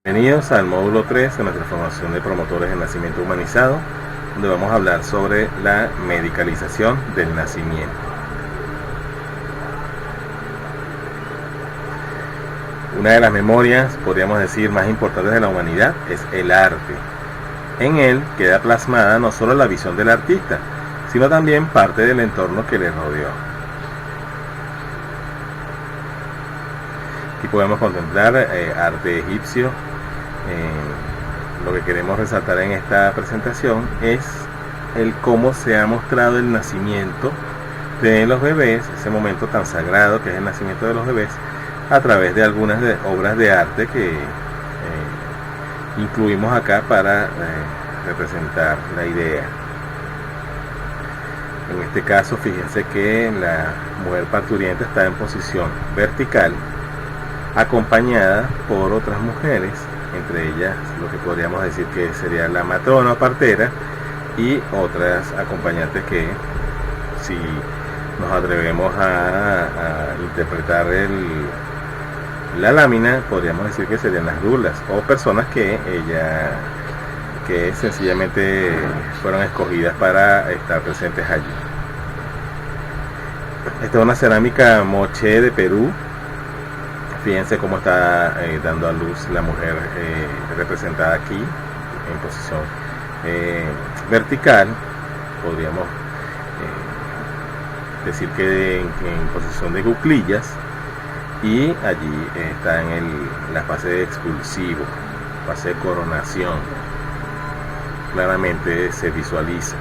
Bienvenidos al módulo 3 de nuestra formación de promotores del nacimiento humanizado, donde vamos a hablar sobre la medicalización del nacimiento. Una de las memorias, podríamos decir, más importantes de la humanidad es el arte. En él queda plasmada no solo la visión del artista, sino también parte del entorno que le rodeó. Aquí podemos contemplar arte egipcio. Lo que queremos resaltar en esta presentación es el cómo se ha mostrado el nacimiento de los bebés, ese momento tan sagrado que es el nacimiento de los bebés, a través de algunas obras de arte que incluimos acá para representar la idea. En este caso, fíjense que la mujer parturienta está en posición vertical, acompañada por otras mujeres, entre ellas lo que podríamos decir que sería la matrona o partera y otras acompañantes que, si nos atrevemos a interpretar la lámina, podríamos decir que serían las dulas o personas que sencillamente fueron escogidas para estar presentes allí. Esta es una cerámica moche de Perú. Fíjense cómo está dando a luz la mujer representada aquí en posición vertical. Podríamos decir que en posición de cuclillas, y allí está en la fase de expulsivo, fase de coronación. Claramente se visualiza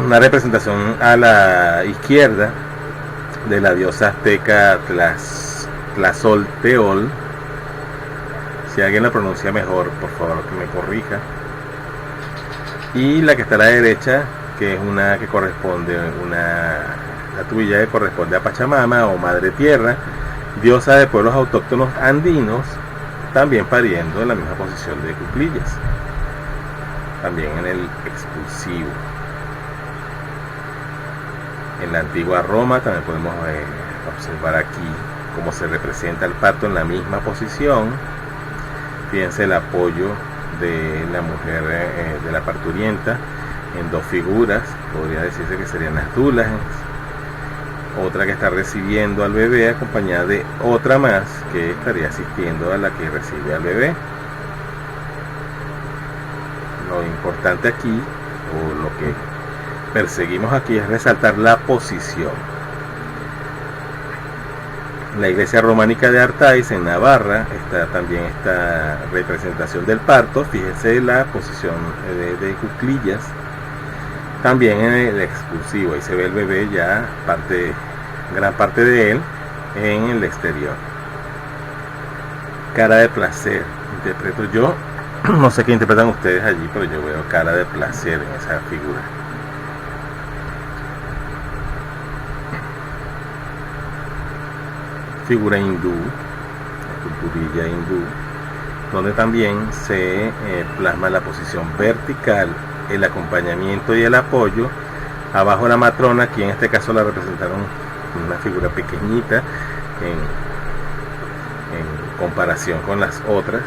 una representación a la izquierda de la diosa azteca Tlazolteotl. Si alguien la pronuncia mejor, por favor que me corrija. Y la que está a la derecha, que es una que corresponde, la tuya que corresponde a Pachamama o Madre Tierra, diosa de pueblos autóctonos andinos, también pariendo en la misma posición de cuclillas, también en el expulsivo. En la antigua Roma también podemos observar aquí cómo se representa el parto en la misma posición. Fíjense el apoyo de la mujer, de la parturienta, en dos figuras, podría decirse que serían las dulas. Otra que está recibiendo al bebé, acompañada de otra más que estaría asistiendo a la que recibe al bebé. Lo importante aquí, o lo que perseguimos aquí, es resaltar la posición. La iglesia románica de Artáis en Navarra está también esta representación del parto. Fíjense la posición de cuclillas. También en el expulsivo, ahí se ve el bebé ya, gran parte de él en el exterior. Cara de placer, interpreto yo. No sé qué interpretan ustedes allí, pero yo veo cara de placer en esa figura. Figura hindú, la culturilla hindú, donde también se plasma la posición vertical, el acompañamiento y el apoyo. Abajo la matrona, aquí en este caso la representaron una figura pequeñita en comparación con las otras,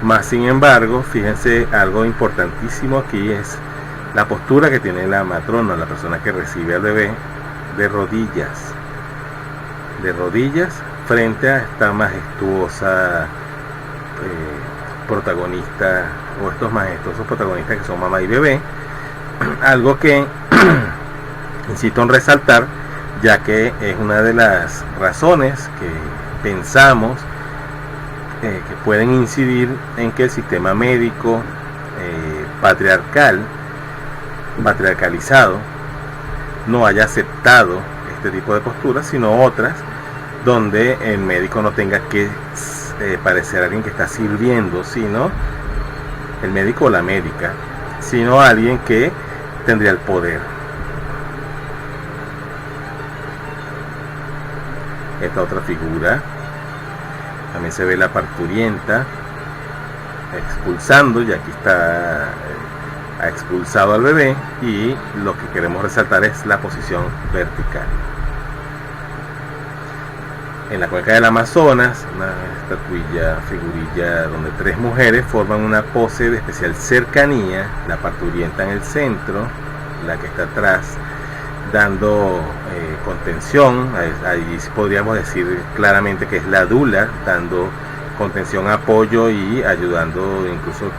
más sin embargo, fíjense, algo importantísimo aquí es la postura que tiene la matrona, la persona que recibe al bebé, de rodillas frente a esta majestuosa protagonista, o estos majestuosos protagonistas que son mamá y bebé. Algo que insisto en resaltar, ya que es una de las razones que pensamos que pueden incidir en que el sistema médico patriarcalizado no haya aceptado este tipo de posturas, sino otras donde el médico no tenga que parecer alguien que está sirviendo, sino el médico o la médica, sino alguien que tendría el poder. Esta otra figura, también se ve la parturienta expulsando, y aquí está ha expulsado al bebé, y lo que queremos resaltar es la posición vertical. En la cuenca del Amazonas, una estatuilla, figurilla donde 3 mujeres forman una pose de especial cercanía, la parturienta en el centro, la que está atrás dando contención, ahí podríamos decir claramente que es la dula, dando contención, apoyo y ayudando, incluso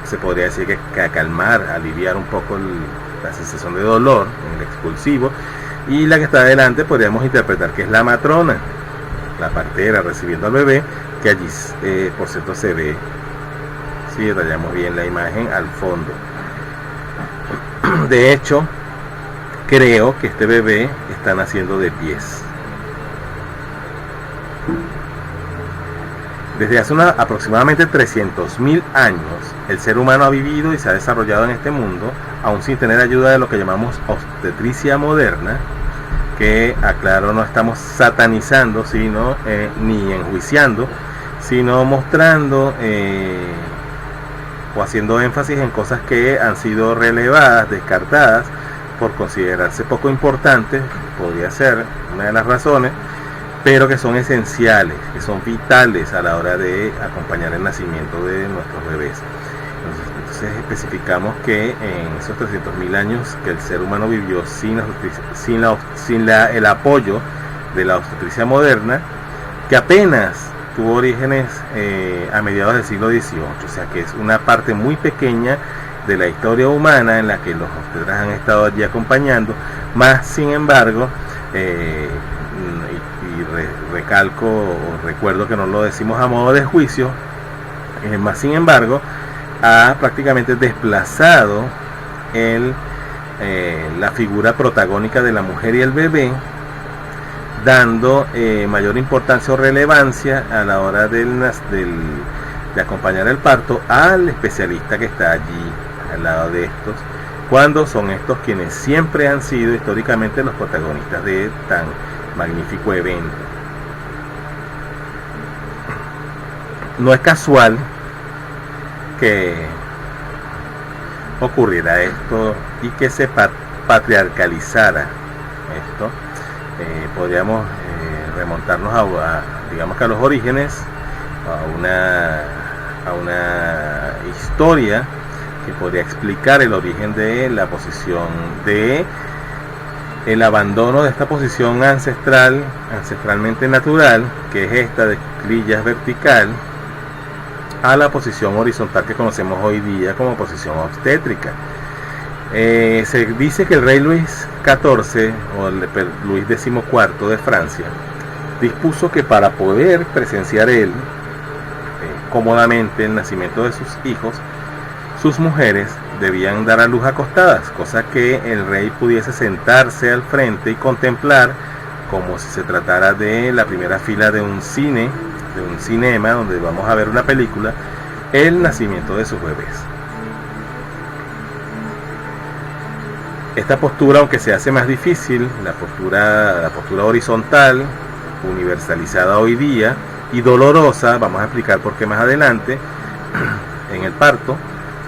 se podría decir que a calmar, aliviar un poco la sensación de dolor en el expulsivo. Y la que está adelante podríamos interpretar que es la matrona, la partera recibiendo al bebé, que allí por cierto se ve, si rayamos bien la imagen al fondo. De hecho, creo que este bebé está naciendo de pies. Desde hace aproximadamente 300.000 años, el ser humano ha vivido y se ha desarrollado en este mundo, aún sin tener ayuda de lo que llamamos obstetricia moderna, que, aclaro, no estamos satanizando, sino ni enjuiciando, sino mostrando o haciendo énfasis en cosas que han sido relevadas, descartadas, por considerarse poco importantes, podría ser una de las razones, pero que son esenciales, que son vitales a la hora de acompañar el nacimiento de nuestros bebés. Entonces especificamos que en esos 300.000 años que el ser humano vivió sin el apoyo de la obstetricia moderna, que apenas tuvo orígenes a mediados del siglo XVIII, o sea que es una parte muy pequeña de la historia humana en la que los obstetras han estado allí acompañando, más sin embargo, recalco o recuerdo que no lo decimos a modo de juicio, más sin embargo ha prácticamente desplazado la figura protagónica de la mujer y el bebé, dando mayor importancia o relevancia a la hora de acompañar el parto al especialista que está allí al lado de estos, cuando son estos quienes siempre han sido históricamente los protagonistas de tan magnífico evento. No es casual que ocurriera esto y que se patriarcalizara esto. Podríamos remontarnos digamos que a los orígenes, a una historia que podría explicar el origen de la posición el abandono de esta posición ancestralmente natural, que es esta de cuclillas vertical, a la posición horizontal que conocemos hoy día como posición obstétrica. Se dice que el rey Luis XIV o el Luis XIV de Francia dispuso que para poder presenciar él cómodamente el nacimiento de sus hijos, sus mujeres debían dar a luz acostadas, cosa que el rey pudiese sentarse al frente y contemplar, como si se tratara de la primera fila de un cinema donde vamos a ver una película, el nacimiento de sus bebés. Esta postura, aunque se hace más difícil, la postura horizontal, universalizada hoy día y dolorosa, vamos a explicar por qué más adelante, en el parto,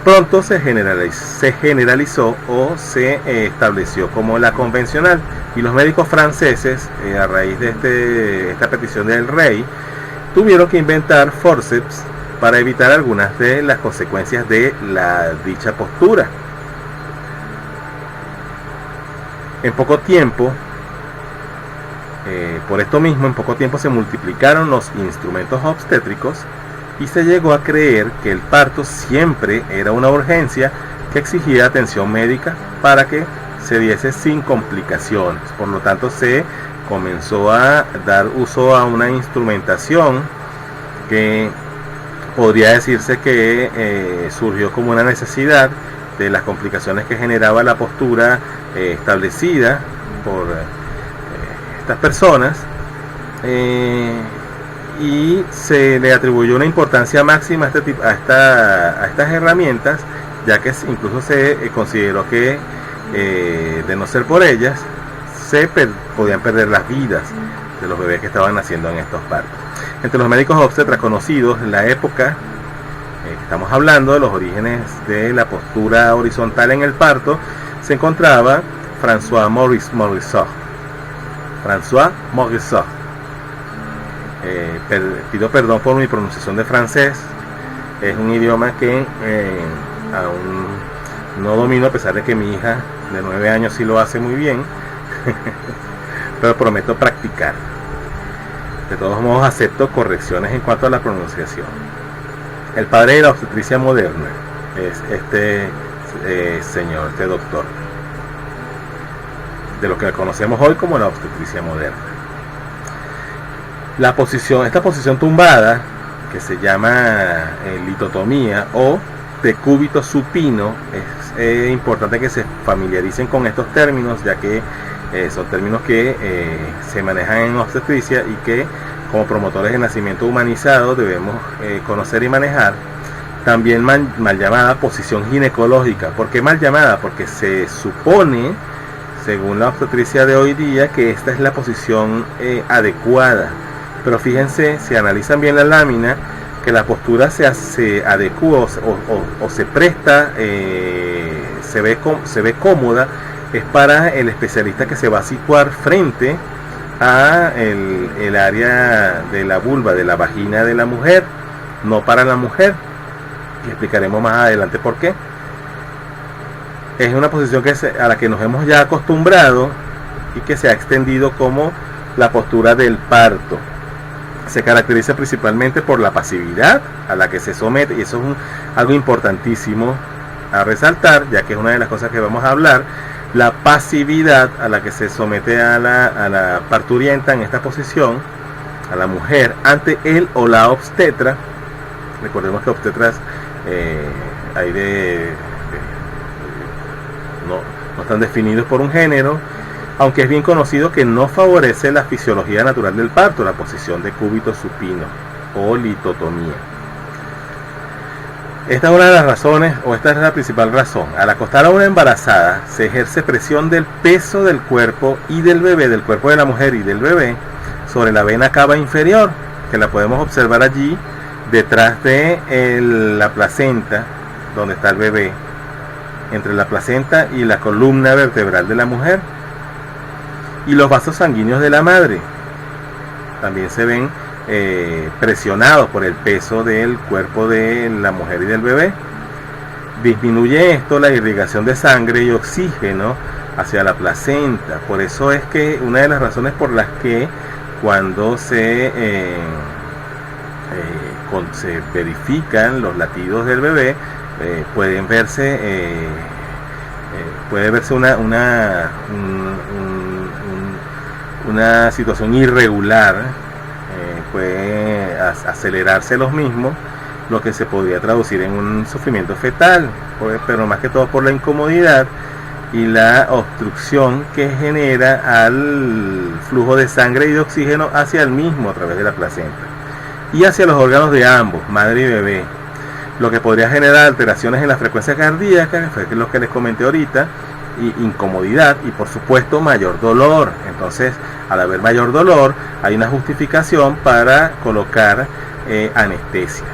pronto se generalizó o se estableció como la convencional, y los médicos franceses, a raíz de esta petición del rey, tuvieron que inventar forceps para evitar algunas de las consecuencias de dicha postura. En poco tiempo, por esto mismo, en poco tiempo se multiplicaron los instrumentos obstétricos y se llegó a creer que el parto siempre era una urgencia que exigía atención médica para que se diese sin complicaciones. Por lo tanto, se comenzó a dar uso a una instrumentación que podría decirse que surgió como una necesidad de las complicaciones que generaba la postura establecida por estas personas, y se le atribuyó una importancia máxima a estas herramientas, ya que incluso se consideró que de no ser por ellas podían perder las vidas de los bebés que estaban naciendo en estos partos. Entre los médicos obstetras conocidos en la época, estamos hablando de los orígenes de la postura horizontal en el parto, se encontraba François Morisot, pido perdón por mi pronunciación de francés. Es un idioma que aún no domino, a pesar de que mi hija de 9 años sí lo hace muy bien. Pero prometo practicar. De todos modos acepto correcciones en cuanto a la pronunciación. El padre de la obstetricia moderna es este señor, este doctor, de lo que conocemos hoy como la obstetricia moderna. Esta posición tumbada, que se llama litotomía o decúbito supino, es importante que se familiaricen con estos términos, ya que son términos que se manejan en obstetricia y que como promotores de nacimiento humanizado debemos conocer y manejar. También mal llamada posición ginecológica. ¿Por qué mal llamada? Porque se supone, según la obstetricia de hoy día, que esta es la posición adecuada. Pero fíjense, si analizan bien la lámina, que la postura se adecua o se presta, se ve cómoda, es para el especialista que se va a situar frente a el área de la vulva, de la vagina de la mujer, no para la mujer, y explicaremos más adelante por qué. Es una posición a la que nos hemos ya acostumbrado y que se ha extendido como la postura del parto. Se caracteriza principalmente por la pasividad a la que se somete, y eso es algo importantísimo a resaltar, ya que es una de las cosas que vamos a hablar. La pasividad a la que se somete a la parturienta en esta posición, a la mujer, ante él o la obstetra. Recordemos que obstetras hay no están definidos por un género, aunque es bien conocido que no favorece la fisiología natural del parto, la posición de cúbito supino o litotomía. Esta es una de las razones, o esta es la principal razón. Al acostar a una embarazada, se ejerce presión del peso del cuerpo y del bebé, del cuerpo de la mujer y del bebé, sobre la vena cava inferior, que la podemos observar allí, detrás de la placenta, donde está el bebé, entre la placenta y la columna vertebral de la mujer, y los vasos sanguíneos de la madre. También se ven presionados por el peso del cuerpo de la mujer y del bebé. Disminuye esto la irrigación de sangre y oxígeno hacia la placenta. Por eso es que una de las razones por las que cuando se verifican los latidos del bebé, puede verse una situación irregular, puede acelerarse los mismos, lo que se podría traducir en un sufrimiento fetal, pero más que todo por la incomodidad y la obstrucción que genera al flujo de sangre y de oxígeno hacia el mismo a través de la placenta y hacia los órganos de ambos, madre y bebé, lo que podría generar alteraciones en la frecuencia cardíaca, que es lo que les comenté ahorita, y incomodidad y por supuesto mayor dolor. Entonces, al haber mayor dolor, hay una justificación para colocar anestesia.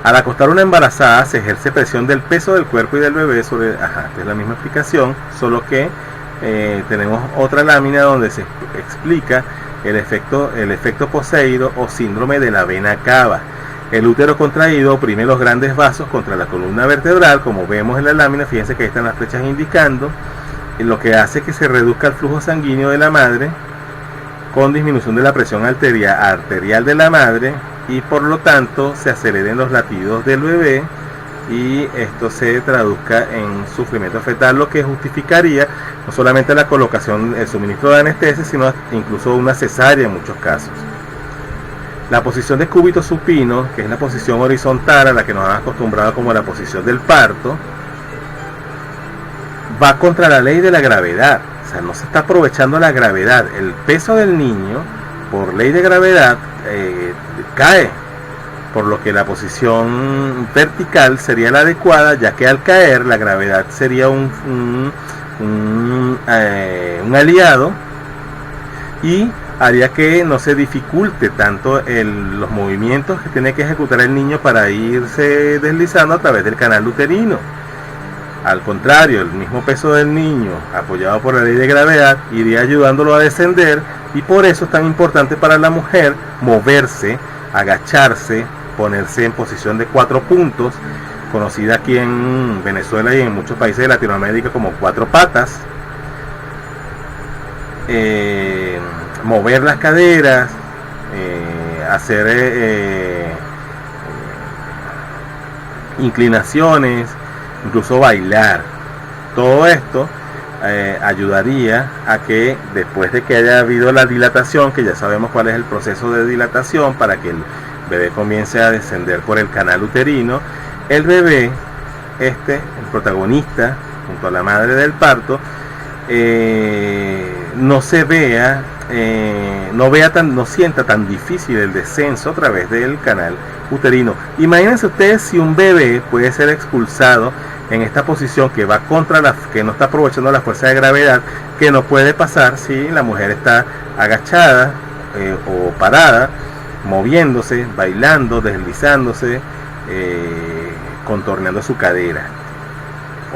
Al acostar una embarazada se ejerce presión del peso del cuerpo y del bebé sobre... esta es la misma explicación, solo que tenemos otra lámina donde se explica el efecto poseído o síndrome de la vena cava. El útero contraído oprime los grandes vasos contra la columna vertebral, como vemos en la lámina. Fíjense que ahí están las flechas indicando, lo que hace que se reduzca el flujo sanguíneo de la madre, con disminución de la presión arterial de la madre, y por lo tanto se aceleren los latidos del bebé, y esto se traduzca en sufrimiento fetal, lo que justificaría no solamente la colocación, el suministro de anestesia, sino incluso una cesárea en muchos casos. La posición de cúbito supino, que es la posición horizontal a la que nos han acostumbrado como la posición del parto, va contra la ley de la gravedad. O sea, no se está aprovechando la gravedad. El peso del niño, por ley de gravedad, cae, por lo que la posición vertical sería la adecuada, ya que al caer la gravedad sería un aliado y haría que no se dificulte tanto los movimientos que tiene que ejecutar el niño para irse deslizando a través del canal uterino. Al contrario, el mismo peso del niño, apoyado por la ley de gravedad, iría ayudándolo a descender, y por eso es tan importante para la mujer moverse, agacharse, ponerse en posición de 4 puntos, conocida aquí en Venezuela y en muchos países de Latinoamérica como 4 patas. Mover las caderas, hacer inclinaciones, incluso bailar. Todo esto ayudaría a que después de que haya habido la dilatación, que ya sabemos cuál es el proceso de dilatación para que el bebé comience a descender por el canal uterino, el bebé, el protagonista, junto a la madre del parto, no sienta tan difícil el descenso a través del canal uterino. Imagínense ustedes si un bebé puede ser expulsado en esta posición que va que no está aprovechando la fuerza de gravedad, que no puede pasar si la mujer está agachada o parada, moviéndose, bailando, deslizándose, contorneando su cadera.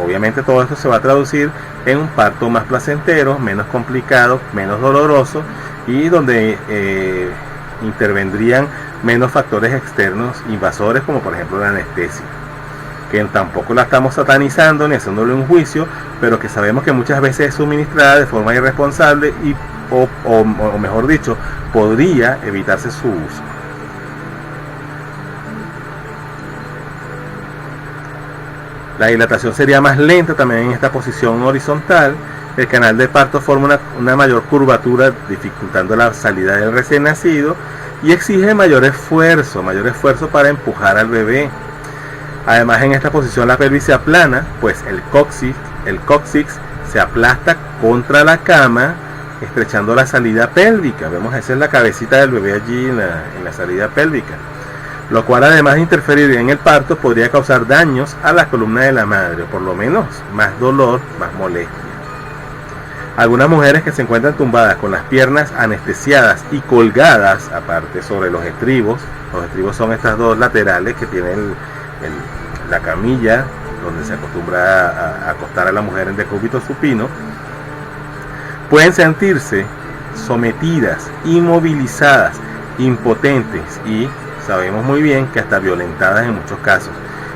Obviamente todo esto se va a traducir en un parto más placentero, menos complicado, menos doloroso, y donde intervendrían menos factores externos invasores, como por ejemplo la anestesia, que tampoco la estamos satanizando ni haciéndole un juicio, pero que sabemos que muchas veces es suministrada de forma irresponsable o mejor dicho, podría evitarse su uso. La dilatación sería más lenta también en esta posición horizontal. El canal de parto forma una mayor curvatura, dificultando la salida del recién nacido, y exige mayor esfuerzo para empujar al bebé. Además, en esta posición la pelvis se aplana, pues el cóccix se aplasta contra la cama, estrechando la salida pélvica. Vemos, esa es la cabecita del bebé allí en la salida pélvica, lo cual, además de interferir en el parto, podría causar daños a la columna de la madre, o por lo menos más dolor, más molestia. Algunas mujeres que se encuentran tumbadas con las piernas anestesiadas y colgadas aparte sobre los estribos son estas dos laterales que tienen la camilla donde se acostumbra a acostar a la mujer en decúbito supino, pueden sentirse sometidas, inmovilizadas, impotentes y sabemos muy bien que hasta violentadas en muchos casos,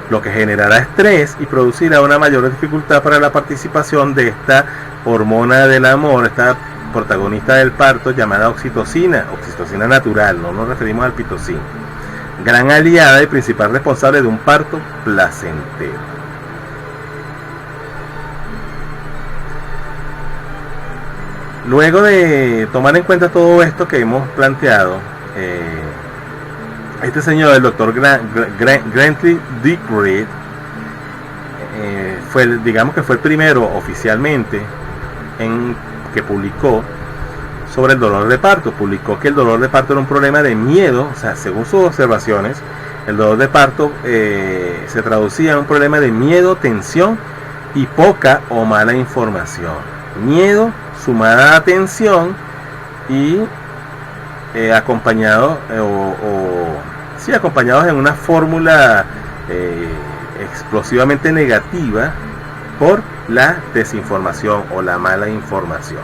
lo que generará estrés y producirá una mayor dificultad para la participación de esta hormona del amor, esta protagonista del parto llamada oxitocina natural, no nos referimos al pitocin, gran aliada y principal responsable de un parto placentero. Luego de tomar en cuenta todo esto que hemos planteado, este señor, el doctor Grantley Dick Reed, fue el primero oficialmente que publicó sobre el dolor de parto. Publicó que el dolor de parto era un problema de miedo, o sea, según sus observaciones, el dolor de parto se traducía en un problema de miedo, tensión y poca o mala información. Miedo sumada a tensión y acompañados en una fórmula explosivamente negativa por la desinformación o la mala información.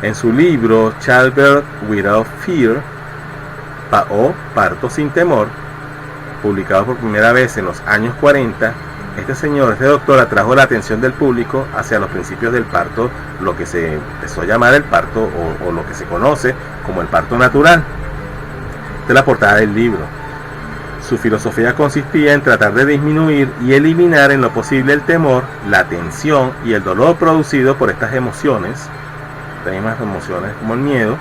En su libro Childbirth Without Fear, o Parto sin temor, publicado por primera vez en los años 40, este doctor atrajo la atención del público hacia los principios del parto, lo que se empezó a llamar el parto o lo que se conoce como el parto natural. Esta es la portada del libro. Su filosofía consistía en tratar de disminuir y eliminar en lo posible el temor, la tensión y el dolor producido por estas emociones, las mismas emociones como el miedo,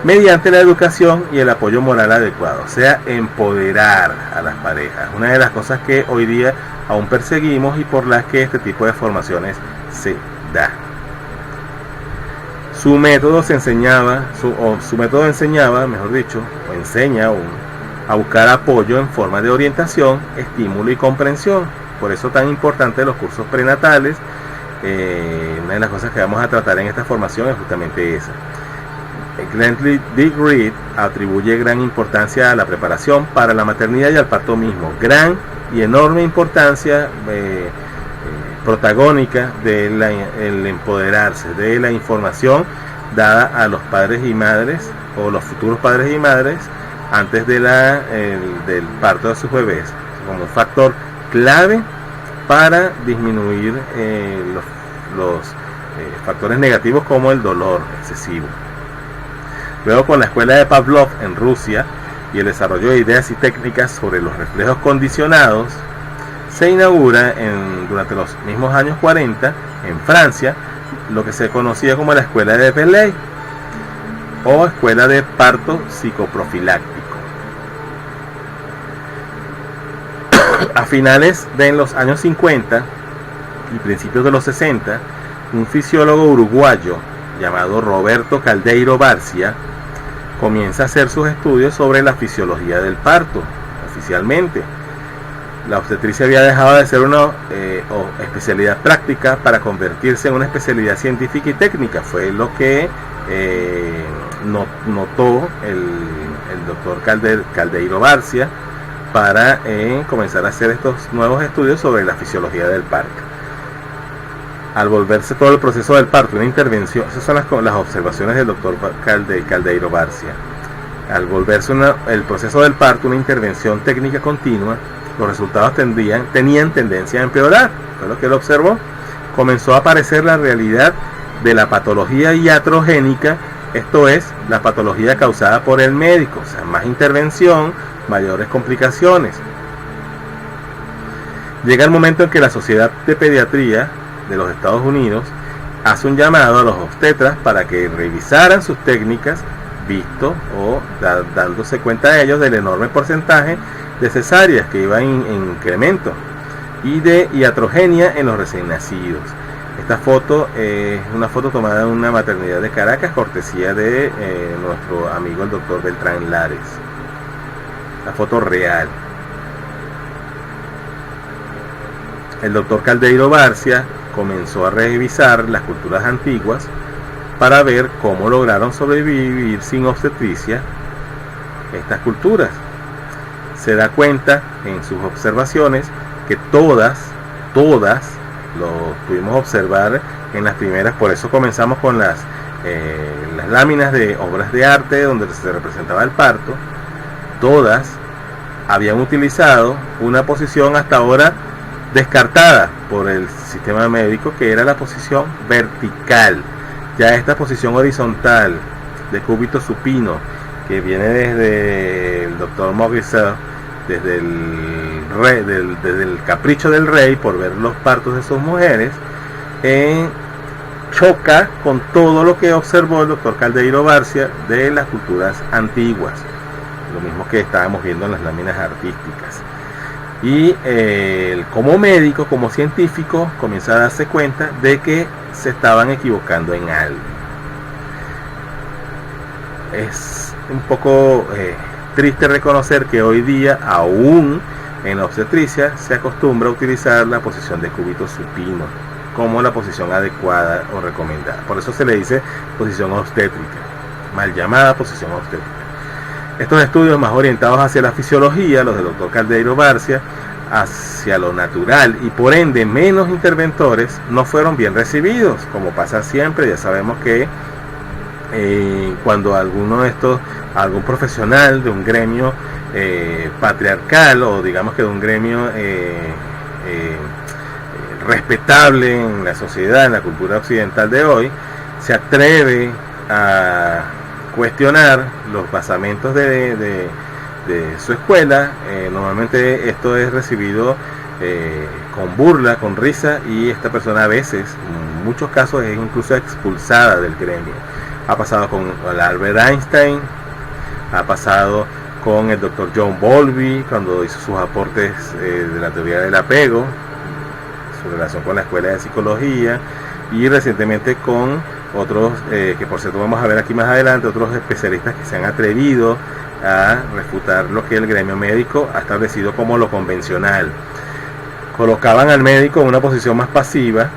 mediante la educación y el apoyo moral adecuado, o sea, empoderar a las parejas. Una de las cosas que hoy día aún perseguimos y por las que este tipo de formaciones se da. Su método enseña a buscar apoyo en forma de orientación, estímulo y comprensión. Por eso tan importante los cursos prenatales. Una de las cosas que vamos a tratar en esta formación es justamente esa. Grantley Dick Reed atribuye gran importancia a la preparación para la maternidad y al parto mismo. Gran y enorme importancia protagónica del empoderarse de la información dada a los padres y madres o los futuros padres y madres antes de del parto de sus bebés, como un factor clave para disminuir los factores negativos como el dolor excesivo. Luego, con la escuela de Pavlov en Rusia y el desarrollo de ideas y técnicas sobre los reflejos condicionados, se inaugura durante los mismos años 40 en Francia lo que se conocía como la escuela de Pelley o escuela de parto psicoprofiláctico. A finales de los años 50 y principios de los 60, un fisiólogo uruguayo llamado Roberto Caldeiro Barcia comienza a hacer sus estudios sobre la fisiología del parto. Oficialmente, la obstetricia había dejado de ser una especialidad práctica para convertirse en una especialidad científica y técnica. Fue lo que notó el doctor Caldeiro Barcia para comenzar a hacer estos nuevos estudios sobre la fisiología del parto. Al volverse todo el proceso del parto una intervención, esas son las observaciones del doctor Caldeiro Barcia. Al volverse el proceso del parto una intervención técnica continua, los resultados tenían tendencia a empeorar. Fue lo que él observó. Comenzó a aparecer la realidad de la patología iatrogénica, esto es, la patología causada por el médico, o sea, más intervención, mayores complicaciones. Llega el momento en que la Sociedad de Pediatría de los Estados Unidos hace un llamado a los obstetras para que revisaran sus técnicas, visto o dándose cuenta de ellos del enorme porcentaje de cesáreas que iba en incremento y de iatrogenia en los recién nacidos. Esta foto es una foto tomada en una maternidad de Caracas, cortesía de nuestro amigo el doctor Beltrán Lares. La foto real. El doctor Caldeiro Barcia comenzó a revisar las culturas antiguas para ver cómo lograron sobrevivir sin obstetricia estas culturas. Se da cuenta en sus observaciones que todas lo pudimos observar en las primeras, por eso comenzamos con las láminas de obras de arte donde se representaba el parto. Todas habían utilizado una posición hasta ahora descartada por el sistema médico, que era la posición vertical. Ya esta posición horizontal de cúbito supino, que viene desde el doctor Maurice, desde el capricho del rey por ver los partos de sus mujeres, choca con todo lo que observó el doctor Caldeiro Barcia de las culturas antiguas, lo mismo que estábamos viendo en las láminas artísticas. Y como médico, como científico, comienza a darse cuenta de que se estaban equivocando en algo. Es un poco triste reconocer que hoy día, aún en la obstetricia, se acostumbra a utilizar la posición de cúbito supino como la posición adecuada o recomendada. Por eso se le dice posición obstétrica, mal llamada posición obstétrica. Estos estudios más orientados hacia la fisiología, los del doctor Caldeiro Barcia, hacia lo natural y por ende menos interventores, no fueron bien recibidos, como pasa siempre. Ya sabemos que cuando algún profesional de un gremio patriarcal, o digamos que de un gremio respetable en la sociedad, en la cultura occidental de hoy, se atreve a cuestionar los basamentos de su escuela, normalmente esto es recibido con burla, con risa, y esta persona a veces, en muchos casos, es incluso expulsada del gremio. Ha pasado con el Albert Einstein, ha pasado con el Dr. John Bowlby cuando hizo sus aportes de la teoría del apego, su relación con la escuela de psicología, y recientemente con otros, que por cierto vamos a ver aquí más adelante, otros especialistas que se han atrevido a refutar lo que el gremio médico ha establecido como lo convencional. Colocaban al médico en una posición más pasiva.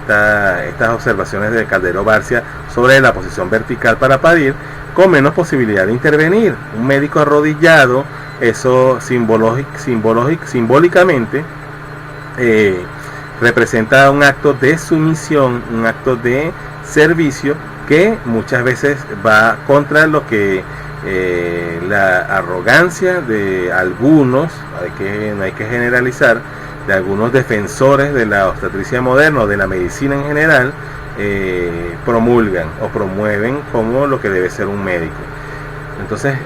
Estas observaciones de Caldeiro Barcia sobre la posición vertical para parir, con menos posibilidad de intervenir. Un médico arrodillado, eso simbólicamente representa un acto de sumisión, un acto de servicio que muchas veces va contra lo que la arrogancia de algunos, no hay que generalizar, de algunos defensores de la obstetricia moderna o de la medicina en general, promulgan o promueven como lo que debe ser un médico. Entonces,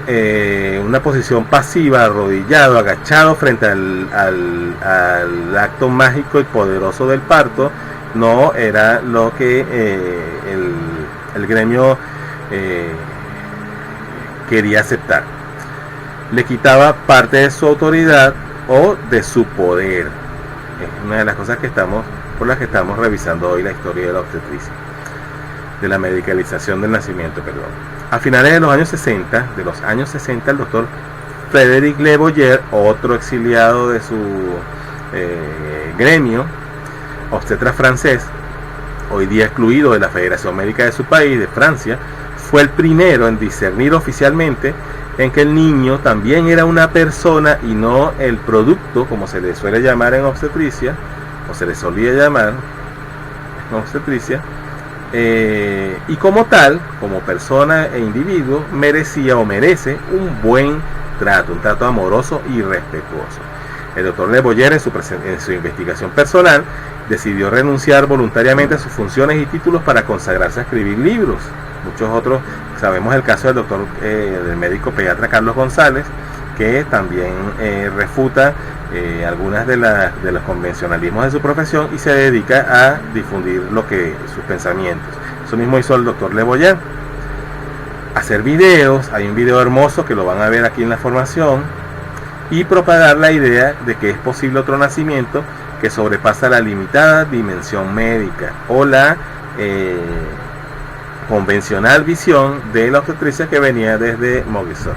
una posición pasiva, arrodillado, agachado frente al acto mágico y poderoso del parto, no era lo que el gremio quería aceptar. Le quitaba parte de su autoridad o de su poder. Es una de las cosas por las que estamos revisando hoy la historia de la obstetricia, de la medicalización del nacimiento, perdón. A finales de los años 60, el doctor Frédéric Le Boyer, otro exiliado de su gremio, obstetra francés, hoy día excluido de la Federación Médica de su país, de Francia, fue el primero en discernir oficialmente en que el niño también era una persona y no el producto, como se le suele llamar en obstetricia, o se le solía llamar en obstetricia, y como tal, como persona e individuo, merecía o merece un buen trato, un trato amoroso y respetuoso. El doctor Le Boyer, en su investigación personal, decidió renunciar voluntariamente a sus funciones y títulos para consagrarse a escribir libros. Muchos otros, sabemos el caso del doctor, del médico pediatra Carlos González, que también refuta algunas de los convencionalismos de su profesión y se dedica a difundir sus pensamientos. Eso mismo hizo el doctor Le Boyer. Hacer videos, hay un video hermoso que lo van a ver aquí en la formación, y propagar la idea de que es posible otro nacimiento que sobrepasa la limitada dimensión médica o la convencional visión de la obstetricia que venía desde Montessori.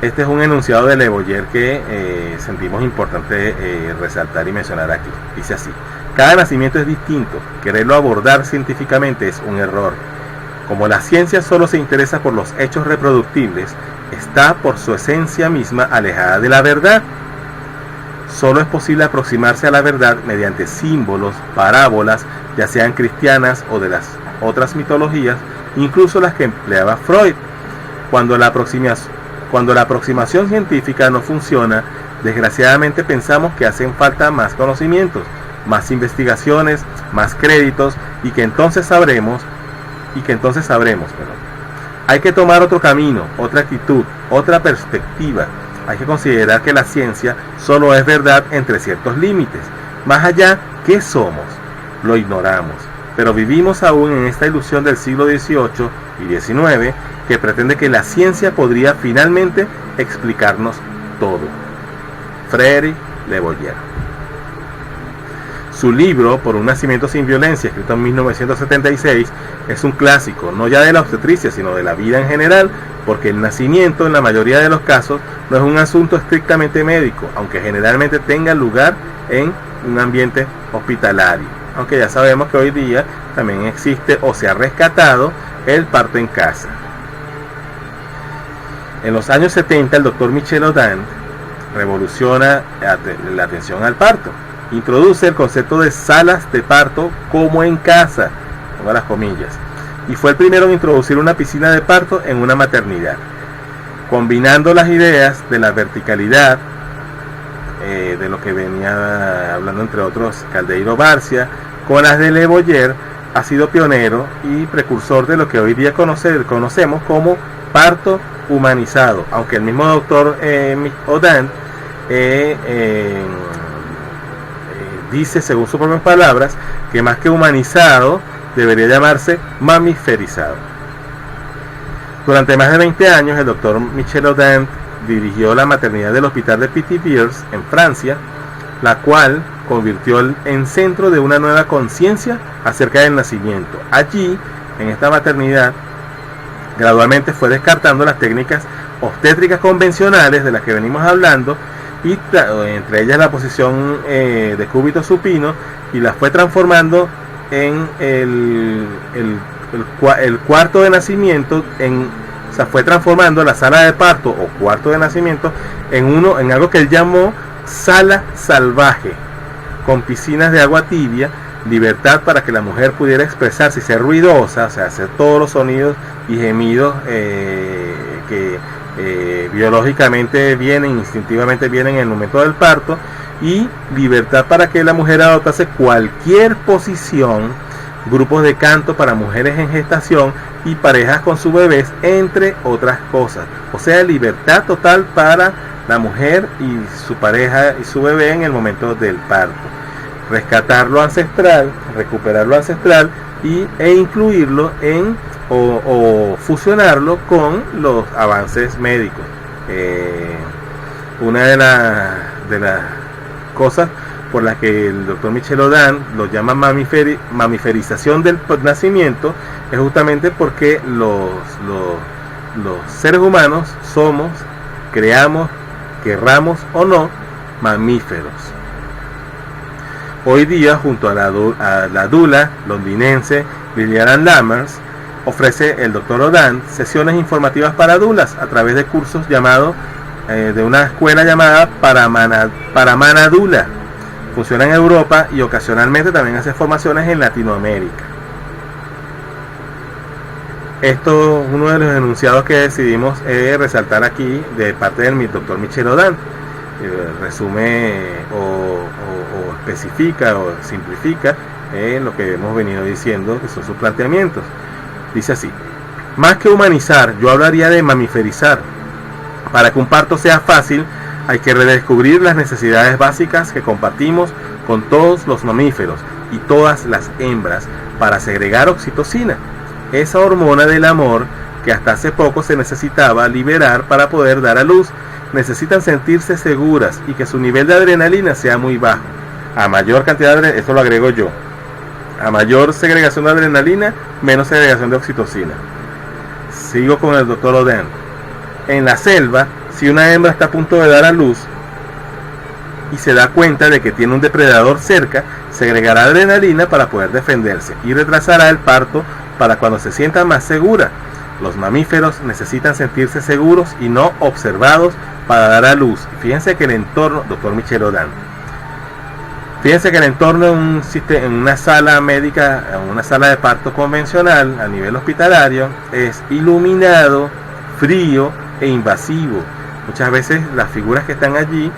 Este es un enunciado de Le Boyer que sentimos importante resaltar y mencionar aquí. Dice así: cada nacimiento es distinto. Quererlo abordar científicamente es un error. Como la ciencia solo se interesa por los hechos reproductibles, está por su esencia misma alejada de la verdad. Solo es posible aproximarse a la verdad mediante símbolos, parábolas, ya sean cristianas o de las otras mitologías, incluso las que empleaba Freud. Cuando la aproximación científica no funciona, desgraciadamente pensamos que hacen falta más conocimientos, más investigaciones, más créditos, y que entonces sabremos. Hay que tomar otro camino, otra actitud, otra perspectiva. Hay que considerar que la ciencia solo es verdad entre ciertos límites. Más allá, ¿qué somos? Lo ignoramos. Pero vivimos aún en esta ilusión del siglo XVIII y XIX que pretende que la ciencia podría finalmente explicarnos todo. Frédéric Le Boyer. Su libro, Por un nacimiento sin violencia, escrito en 1976, es un clásico, no ya de la obstetricia, sino de la vida en general, porque el nacimiento, en la mayoría de los casos, no es un asunto estrictamente médico, aunque generalmente tenga lugar en un ambiente hospitalario. Aunque ya sabemos que hoy día también existe o se ha rescatado el parto en casa. En los años 70, el doctor Michel Audin revoluciona la atención al parto. Introduce el concepto de salas de parto como en casa, pongo las comillas, y fue el primero en introducir una piscina de parto en una maternidad, combinando las ideas de la verticalidad, de lo que venía hablando entre otros Caldeiro Barcia, con las de Le Boyer. Ha sido pionero y precursor de lo que hoy día conocemos como parto humanizado, aunque el mismo doctor Audin dice, según sus propias palabras, que más que humanizado debería llamarse mamiferizado. Durante más de 20 años, el doctor Michel Audin dirigió la maternidad del hospital de Pithiviers en Francia, la cual convirtió en centro de una nueva conciencia acerca del nacimiento. Allí, en esta maternidad, gradualmente fue descartando las técnicas obstétricas convencionales de las que venimos hablando, y entre ellas la posición de cúbito supino, y las fue transformando en el cuarto de nacimiento, fue transformando la sala de parto o cuarto de nacimiento en algo que él llamó sala salvaje, con piscinas de agua tibia, libertad para que la mujer pudiera expresarse y ser ruidosa, o sea, hacer todos los sonidos y gemidos que biológicamente vienen, instintivamente vienen en el momento del parto, y libertad para que la mujer adoptase cualquier posición, grupos de canto para mujeres en gestación y parejas con sus bebés, entre otras cosas. O sea, libertad total para la mujer y su pareja y su bebé en el momento del parto. Rescatar lo ancestral, recuperar lo ancestral e incluirlo en o fusionarlo con los avances médicos. Una de las cosas por las que el doctor Michel Odan lo llama mamiferización del nacimiento es justamente porque los seres humanos somos, creamos, querramos o no, mamíferos. Hoy día, junto a la dula londinense Lilian Lammers, ofrece el doctor Odan sesiones informativas para dulas a través de cursos llamados de una escuela llamada Paramana Dula. Funciona en Europa y ocasionalmente también hace formaciones en Latinoamérica. Esto es uno de los enunciados que decidimos resaltar aquí de parte del doctor Michel Odan. Resume o especifica o simplifica lo que hemos venido diciendo, que son sus planteamientos. Dice así: más que humanizar, yo hablaría de mamiferizar. Para que un parto sea fácil, hay que redescubrir las necesidades básicas que compartimos con todos los mamíferos y todas las hembras para segregar oxitocina, esa hormona del amor que hasta hace poco se necesitaba liberar para poder dar a luz. Necesitan sentirse seguras y que su nivel de adrenalina sea muy bajo. A mayor cantidad de adrenalina, esto lo agrego yo, a mayor segregación de adrenalina, menos segregación de oxitocina. Sigo con el doctor Odan. En la selva, si una hembra está a punto de dar a luz y se da cuenta de que tiene un depredador cerca, segregará adrenalina para poder defenderse y retrasará el parto para cuando se sienta más segura. Los mamíferos necesitan sentirse seguros y no observados para dar a luz. Fíjense que el entorno, doctor Michel Odan, fíjense que el entorno en una sala médica, en una sala de parto convencional a nivel hospitalario, es iluminado, frío e invasivo. Muchas veces las figuras que están allí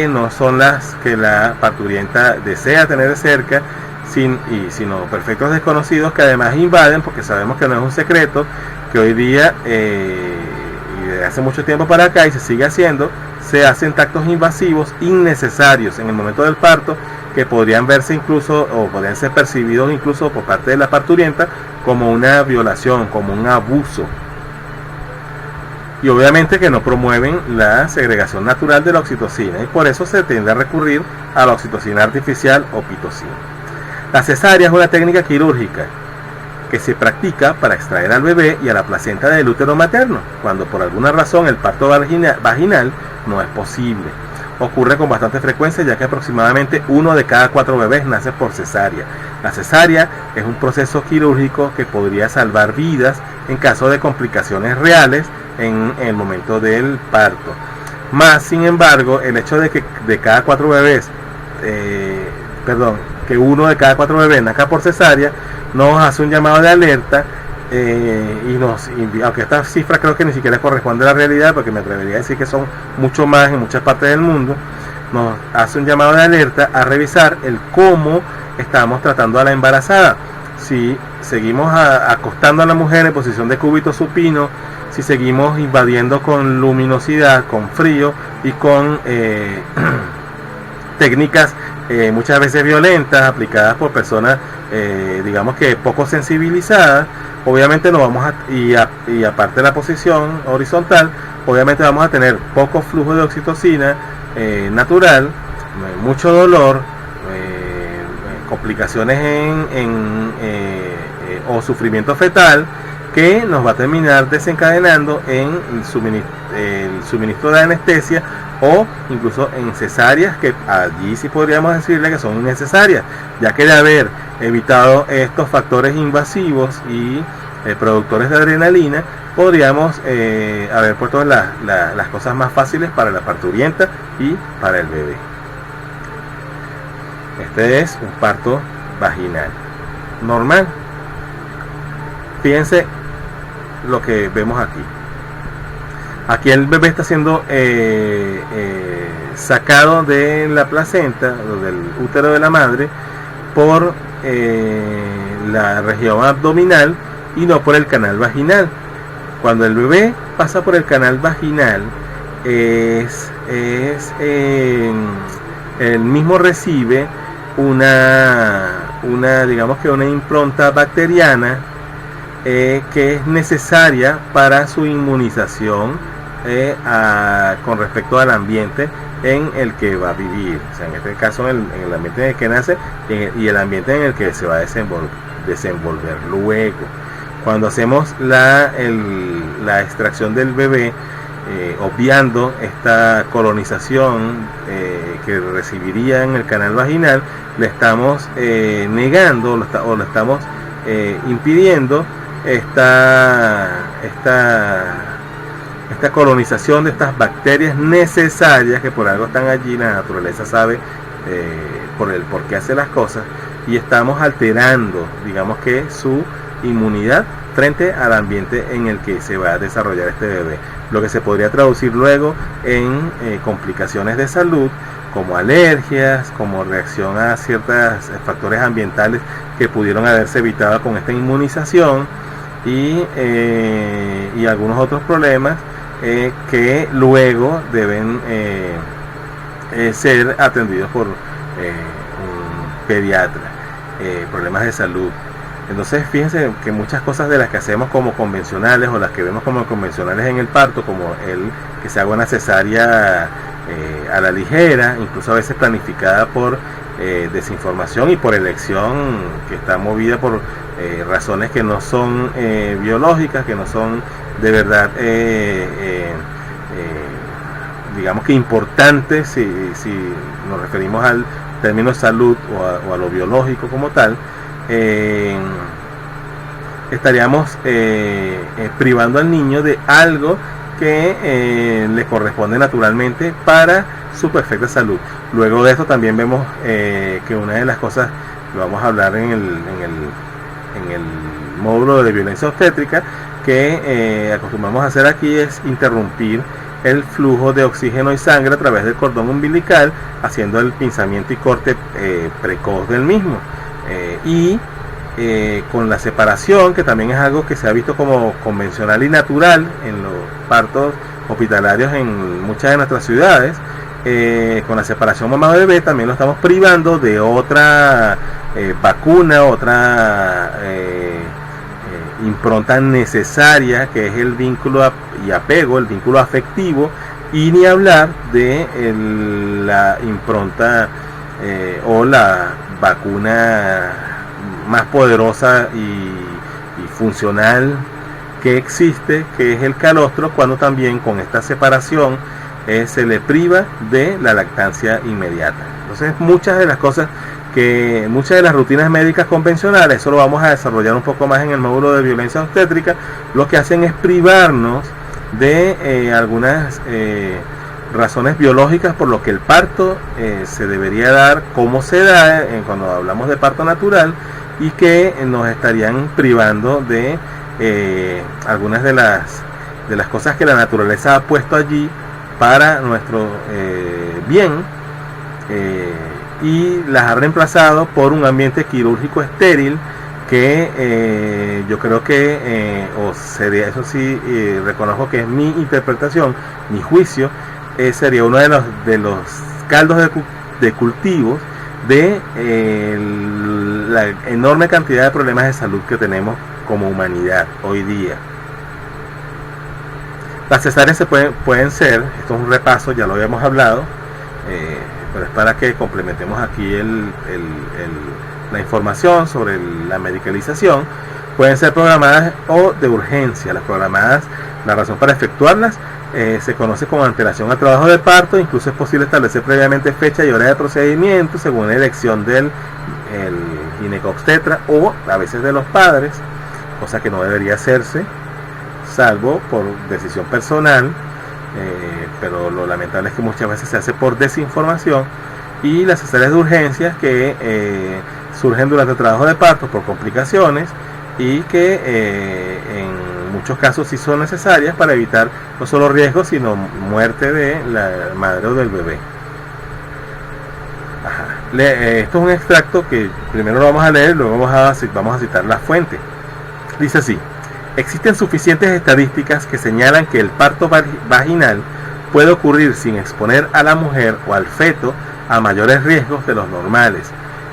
no son las que la parturienta desea tener de cerca, sino perfectos desconocidos que además invaden, porque sabemos que no es un secreto, que hoy día y desde hace mucho tiempo para acá, y se sigue haciendo, se hacen tactos invasivos innecesarios en el momento del parto, que podrían verse incluso, o podrían ser percibidos incluso por parte de la parturienta como una violación, como un abuso. Y obviamente que no promueven la segregación natural de la oxitocina, y por eso se tiende a recurrir a la oxitocina artificial o pitocina. La cesárea es una técnica quirúrgica que se practica para extraer al bebé y a la placenta del útero materno, cuando por alguna razón el parto vaginal no es posible. Ocurre con bastante frecuencia, ya que aproximadamente 1 de cada 4 bebés nace por cesárea. La cesárea es un proceso quirúrgico que podría salvar vidas en caso de complicaciones reales en el momento del parto. Más sin embargo, el hecho de que que 1 de cada 4 bebés nazca por cesárea nos hace un llamado de alerta, aunque esta cifra creo que ni siquiera corresponde a la realidad, porque me atrevería a decir que son mucho más en muchas partes del mundo, nos hace un llamado de alerta a revisar el cómo estamos tratando a la embarazada. Si seguimos acostando a la mujer en posición de cúbito supino, si seguimos invadiendo con luminosidad, con frío y con técnicas muchas veces violentas, aplicadas por personas digamos que poco sensibilizadas, obviamente no vamos y aparte de la posición horizontal, obviamente vamos a tener poco flujo de oxitocina natural, mucho dolor, complicaciones o sufrimiento fetal, que nos va a terminar desencadenando en el suministro de anestesia, o incluso en cesáreas, que allí sí podríamos decirle que son innecesarias, ya que de haber evitado estos factores invasivos y productores de adrenalina, podríamos haber puesto las cosas más fáciles para la parturienta y para el bebé. Este es un parto vaginal normal. Fíjense lo que vemos aquí. Aquí el bebé está siendo sacado de la placenta o del útero de la madre por la región abdominal y no por el canal vaginal. Cuando el bebé pasa por el canal vaginal, el mismo recibe digamos que una impronta bacteriana que es necesaria para su inmunización con respecto al ambiente en el que va a vivir, o sea, en este caso en el ambiente en el que nace y el ambiente en el que se va a desenvolver luego. Cuando hacemos la extracción del bebé, obviando esta colonización que recibiría en el canal vaginal, le estamos negando o le estamos impidiendo esta colonización de estas bacterias necesarias que por algo están allí. La naturaleza sabe por qué hace las cosas, y estamos alterando, digamos que, su inmunidad frente al ambiente en el que se va a desarrollar este bebé, lo que se podría traducir luego en complicaciones de salud como alergias, como reacción a ciertos factores ambientales que pudieron haberse evitado con esta inmunización, y algunos otros problemas que luego deben ser atendidos por un pediatra, problemas de salud. Entonces fíjense que muchas cosas de las que hacemos como convencionales, o las que vemos como convencionales en el parto, como el que se haga una cesárea a la ligera, incluso a veces planificada por desinformación y por elección, que está movida por razones que no son biológicas, que no son de verdad digamos que importantes si nos referimos al término salud o a lo biológico como tal. Estaríamos privando al niño de algo que le corresponde naturalmente para su perfecta salud. Luego de esto también vemos que una de las cosas que vamos a hablar en el módulo de violencia obstétrica que acostumbramos a hacer aquí es interrumpir el flujo de oxígeno y sangre a través del cordón umbilical, haciendo el pinzamiento y corte precoz del mismo. Con la separación, que también es algo que se ha visto como convencional y natural en los partos hospitalarios en muchas de nuestras ciudades, con la separación mamá-bebé también lo estamos privando de otra vacuna, otra impronta necesaria, que es el vínculo y apego, el vínculo afectivo, y ni hablar de la impronta o la vacuna más poderosa y funcional que existe, que es el calostro, cuando también con esta separación se le priva de la lactancia inmediata. Entonces muchas de las rutinas médicas convencionales, eso lo vamos a desarrollar un poco más en el módulo de violencia obstétrica, lo que hacen es privarnos de algunas razones biológicas por lo que el parto se debería dar como se da cuando hablamos de parto natural, y que nos estarían privando de algunas de las cosas que la naturaleza ha puesto allí para nuestro bien, y las ha reemplazado por un ambiente quirúrgico estéril que yo creo que, eso sí, reconozco que es mi interpretación, mi juicio, sería uno de los caldos de cultivos de la enorme cantidad de problemas de salud que tenemos como humanidad hoy día. Las cesáreas pueden ser, esto es un repaso, ya lo habíamos hablado, pero es para que complementemos aquí la información sobre la medicalización. Pueden ser programadas o de urgencia. Las programadas, la razón para efectuarlas se conoce como antelación al trabajo de parto. Incluso es posible establecer previamente fecha y hora de procedimiento según la elección del ginecobstetra o a veces de los padres, cosa que no debería hacerse salvo por decisión personal, pero lo lamentable es que muchas veces se hace por desinformación. y las cesáreas de urgencias que surgen durante el trabajo de parto por complicaciones y que en muchos casos sí son necesarias para evitar no solo riesgos sino muerte de la madre o del bebé. Esto es un extracto que primero lo vamos a leer, luego vamos a citar la fuente. Dice así: existen suficientes estadísticas que señalan que el parto vaginal puede ocurrir sin exponer a la mujer o al feto a mayores riesgos de los normales,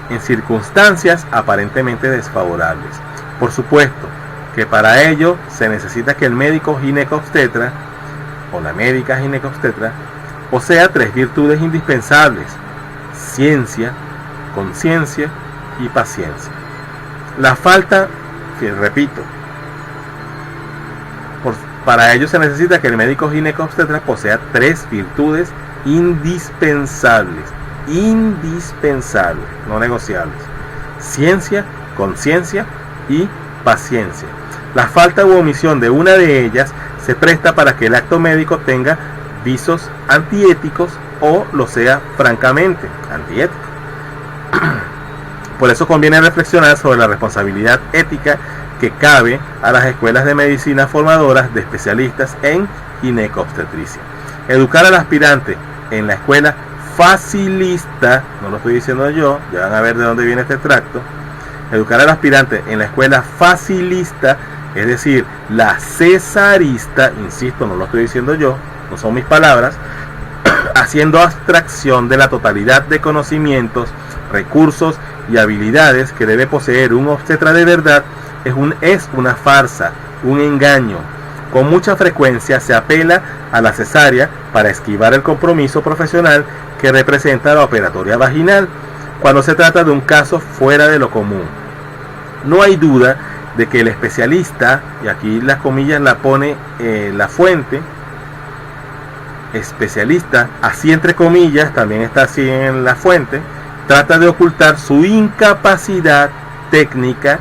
en circunstancias aparentemente desfavorables. Por supuesto que para ello se necesita que el médico ginecobstetra o la médica ginecobstetra posea 3 virtudes indispensables: ciencia, conciencia y paciencia. La falta, que repito, para ello se necesita que el médico ginecobstetra posea 3 virtudes indispensables, no negociables: ciencia, conciencia y paciencia. La falta u omisión de una de ellas se presta para que el acto médico tenga visos antiéticos o lo sea francamente antiético. Por eso conviene reflexionar sobre la responsabilidad ética que cabe a las escuelas de medicina formadoras de especialistas en ginecobstetricia. Educar al aspirante en la escuela facilista, no lo estoy diciendo yo, ya van a ver de dónde viene este extracto. Educar al aspirante en la escuela facilista, es decir, la cesarista, insisto, no lo estoy diciendo yo, no son mis palabras, haciendo abstracción de la totalidad de conocimientos, recursos y habilidades que debe poseer un obstetra de verdad, es una farsa, un engaño. Con mucha frecuencia se apela a la cesárea para esquivar el compromiso profesional que representa la operatoria vaginal, cuando se trata de un caso fuera de lo común. No hay duda de que el especialista, y aquí las comillas la pone la fuente, especialista, así entre comillas, también está así en la fuente, trata de ocultar su incapacidad técnica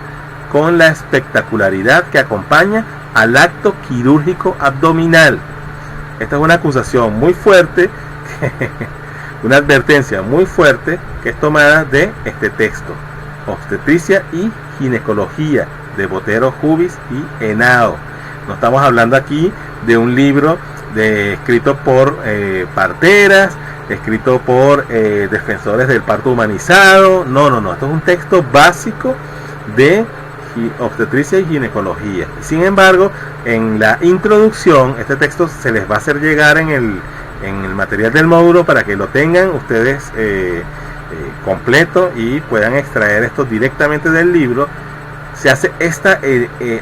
con la espectacularidad que acompaña al acto quirúrgico abdominal. Esta es una acusación muy fuerte, una advertencia muy fuerte que es tomada de este texto, Obstetricia y Ginecología, de Botero, Jubis y Henao. No estamos hablando aquí de un libro escrito por parteras, escrito por defensores del parto humanizado. No, esto es un texto básico de obstetricia y ginecología. Sin embargo, en la introducción, este texto se les va a hacer llegar en el material del módulo para que lo tengan ustedes completo y puedan extraer esto directamente del libro. Se hace esta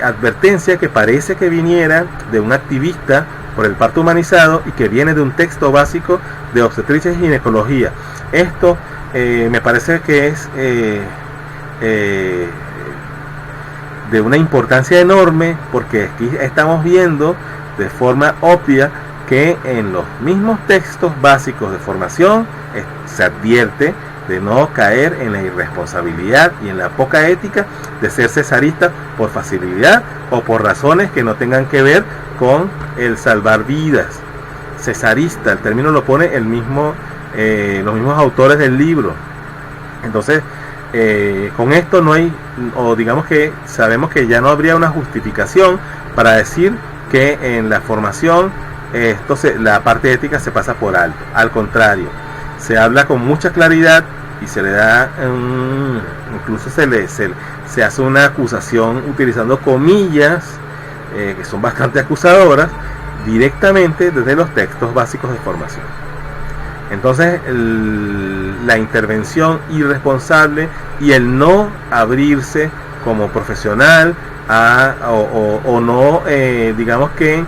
advertencia que parece que viniera de un activista por el parto humanizado y que viene de un texto básico de obstetricia y ginecología. Esto me parece que es de una importancia enorme, porque aquí estamos viendo de forma obvia que en los mismos textos básicos de formación se advierte de no caer en la irresponsabilidad y en la poca ética de ser cesarista por facilidad o por razones que no tengan que ver con el salvar vidas. Cesarista, el término lo pone los mismos autores del libro. Entonces, con esto no hay, o digamos que sabemos que ya no habría una justificación para decir que en la formación la parte ética se pasa por alto. Al contrario, se habla con mucha claridad y se le da incluso se hace una acusación utilizando comillas que son bastante acusadoras directamente desde los textos básicos de formación. Entonces la intervención irresponsable y el no abrirse como profesional o no digamos que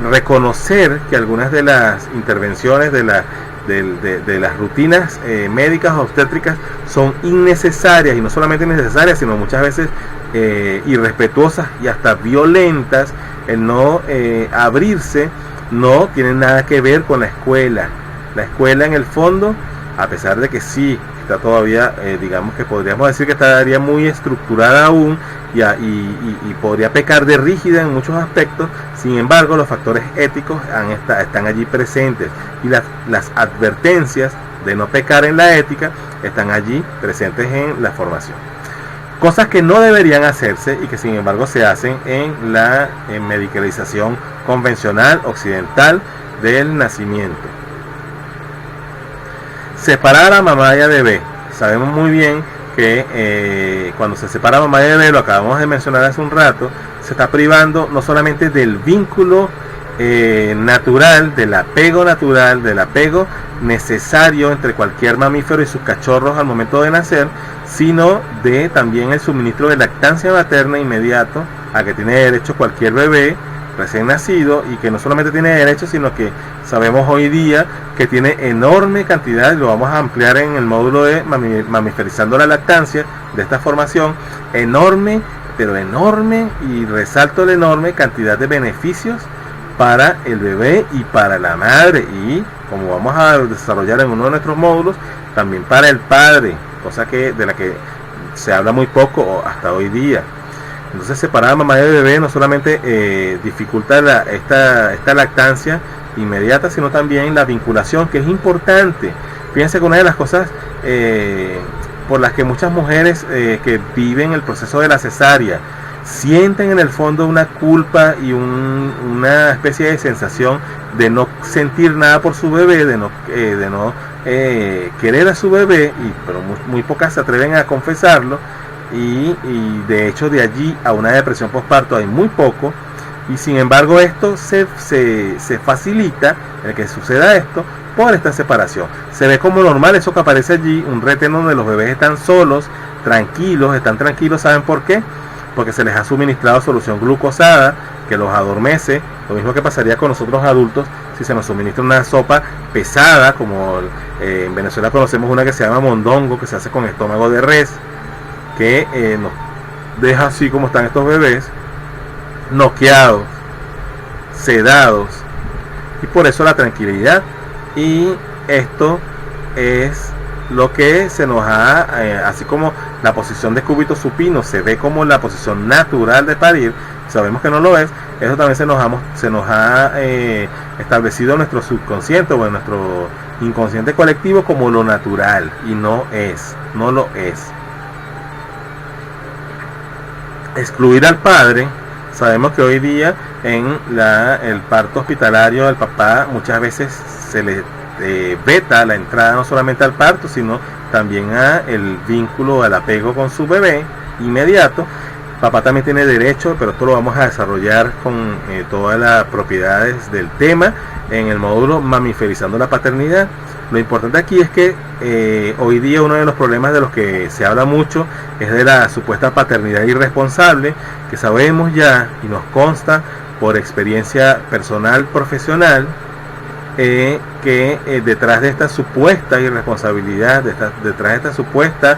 reconocer que algunas de las intervenciones de las rutinas médicas obstétricas son innecesarias, y no solamente innecesarias sino muchas veces irrespetuosas y hasta violentas. El no abrirse no tiene nada que ver con la escuela. La escuela en el fondo, a pesar de que sí está todavía, digamos que podríamos decir que estaría muy estructurada aún y podría pecar de rígida en muchos aspectos, sin embargo los factores éticos están allí presentes, y las advertencias de no pecar en la ética, están allí presentes en la formación. Cosas que no deberían hacerse y que sin embargo se hacen en la medicalización convencional occidental del nacimiento. Separar a mamá y a bebé. Sabemos muy bien que cuando se separa mamá y bebé, lo acabamos de mencionar hace un rato, se está privando no solamente del vínculo natural, del apego necesario entre cualquier mamífero y sus cachorros al momento de nacer, sino de también el suministro de lactancia materna inmediato a que tiene derecho cualquier bebé recién nacido, y que no solamente tiene derecho, sino que sabemos hoy día que tiene enorme cantidad, y lo vamos a ampliar en el módulo de mamiferizando la lactancia de esta formación, enorme, pero enorme, y resalto la enorme cantidad de beneficios para el bebé y para la madre, y como vamos a desarrollar en uno de nuestros módulos, también para el padre, cosa de la que se habla muy poco hasta hoy día. Entonces, separar a mamá y bebé no solamente dificulta esta lactancia inmediata, sino también la vinculación, que es importante. Fíjense que una de las cosas por las que muchas mujeres que viven el proceso de la cesárea sienten en el fondo una culpa y una especie de sensación de no sentir nada por su bebé, de no querer a su bebé, pero muy pocas se atreven a confesarlo, y de hecho de allí a una depresión postparto hay muy poco, y sin embargo esto se facilita, el que suceda esto, por esta separación. Se ve como normal eso que aparece allí, un retén donde los bebés están solos, están tranquilos. ¿Saben por qué? Porque se les ha suministrado solución glucosada que los adormece, lo mismo que pasaría con nosotros adultos si se nos suministra una sopa pesada, como en Venezuela conocemos una que se llama mondongo, que se hace con estómago de res, que nos deja así como están estos bebés, noqueados, sedados, y por eso la tranquilidad. Y esto es lo que se nos ha, así como la posición de cúbito supino se ve como la posición natural de parir, sabemos que no lo es, eso también se nos ha establecido en nuestro subconsciente o en nuestro inconsciente colectivo como lo natural, y no lo es. Excluir al padre, sabemos que hoy día en el parto hospitalario del papá muchas veces se le veta la entrada no solamente al parto, sino también a el vínculo, al apego con su bebé inmediato. Papá también tiene derecho, pero esto lo vamos a desarrollar con todas las propiedades del tema en el módulo Mamiferizando la Paternidad. Lo importante aquí es que hoy día uno de los problemas de los que se habla mucho es de la supuesta paternidad irresponsable, que sabemos ya y nos consta por experiencia personal, profesional, que detrás de esta supuesta irresponsabilidad, detrás de esta supuesta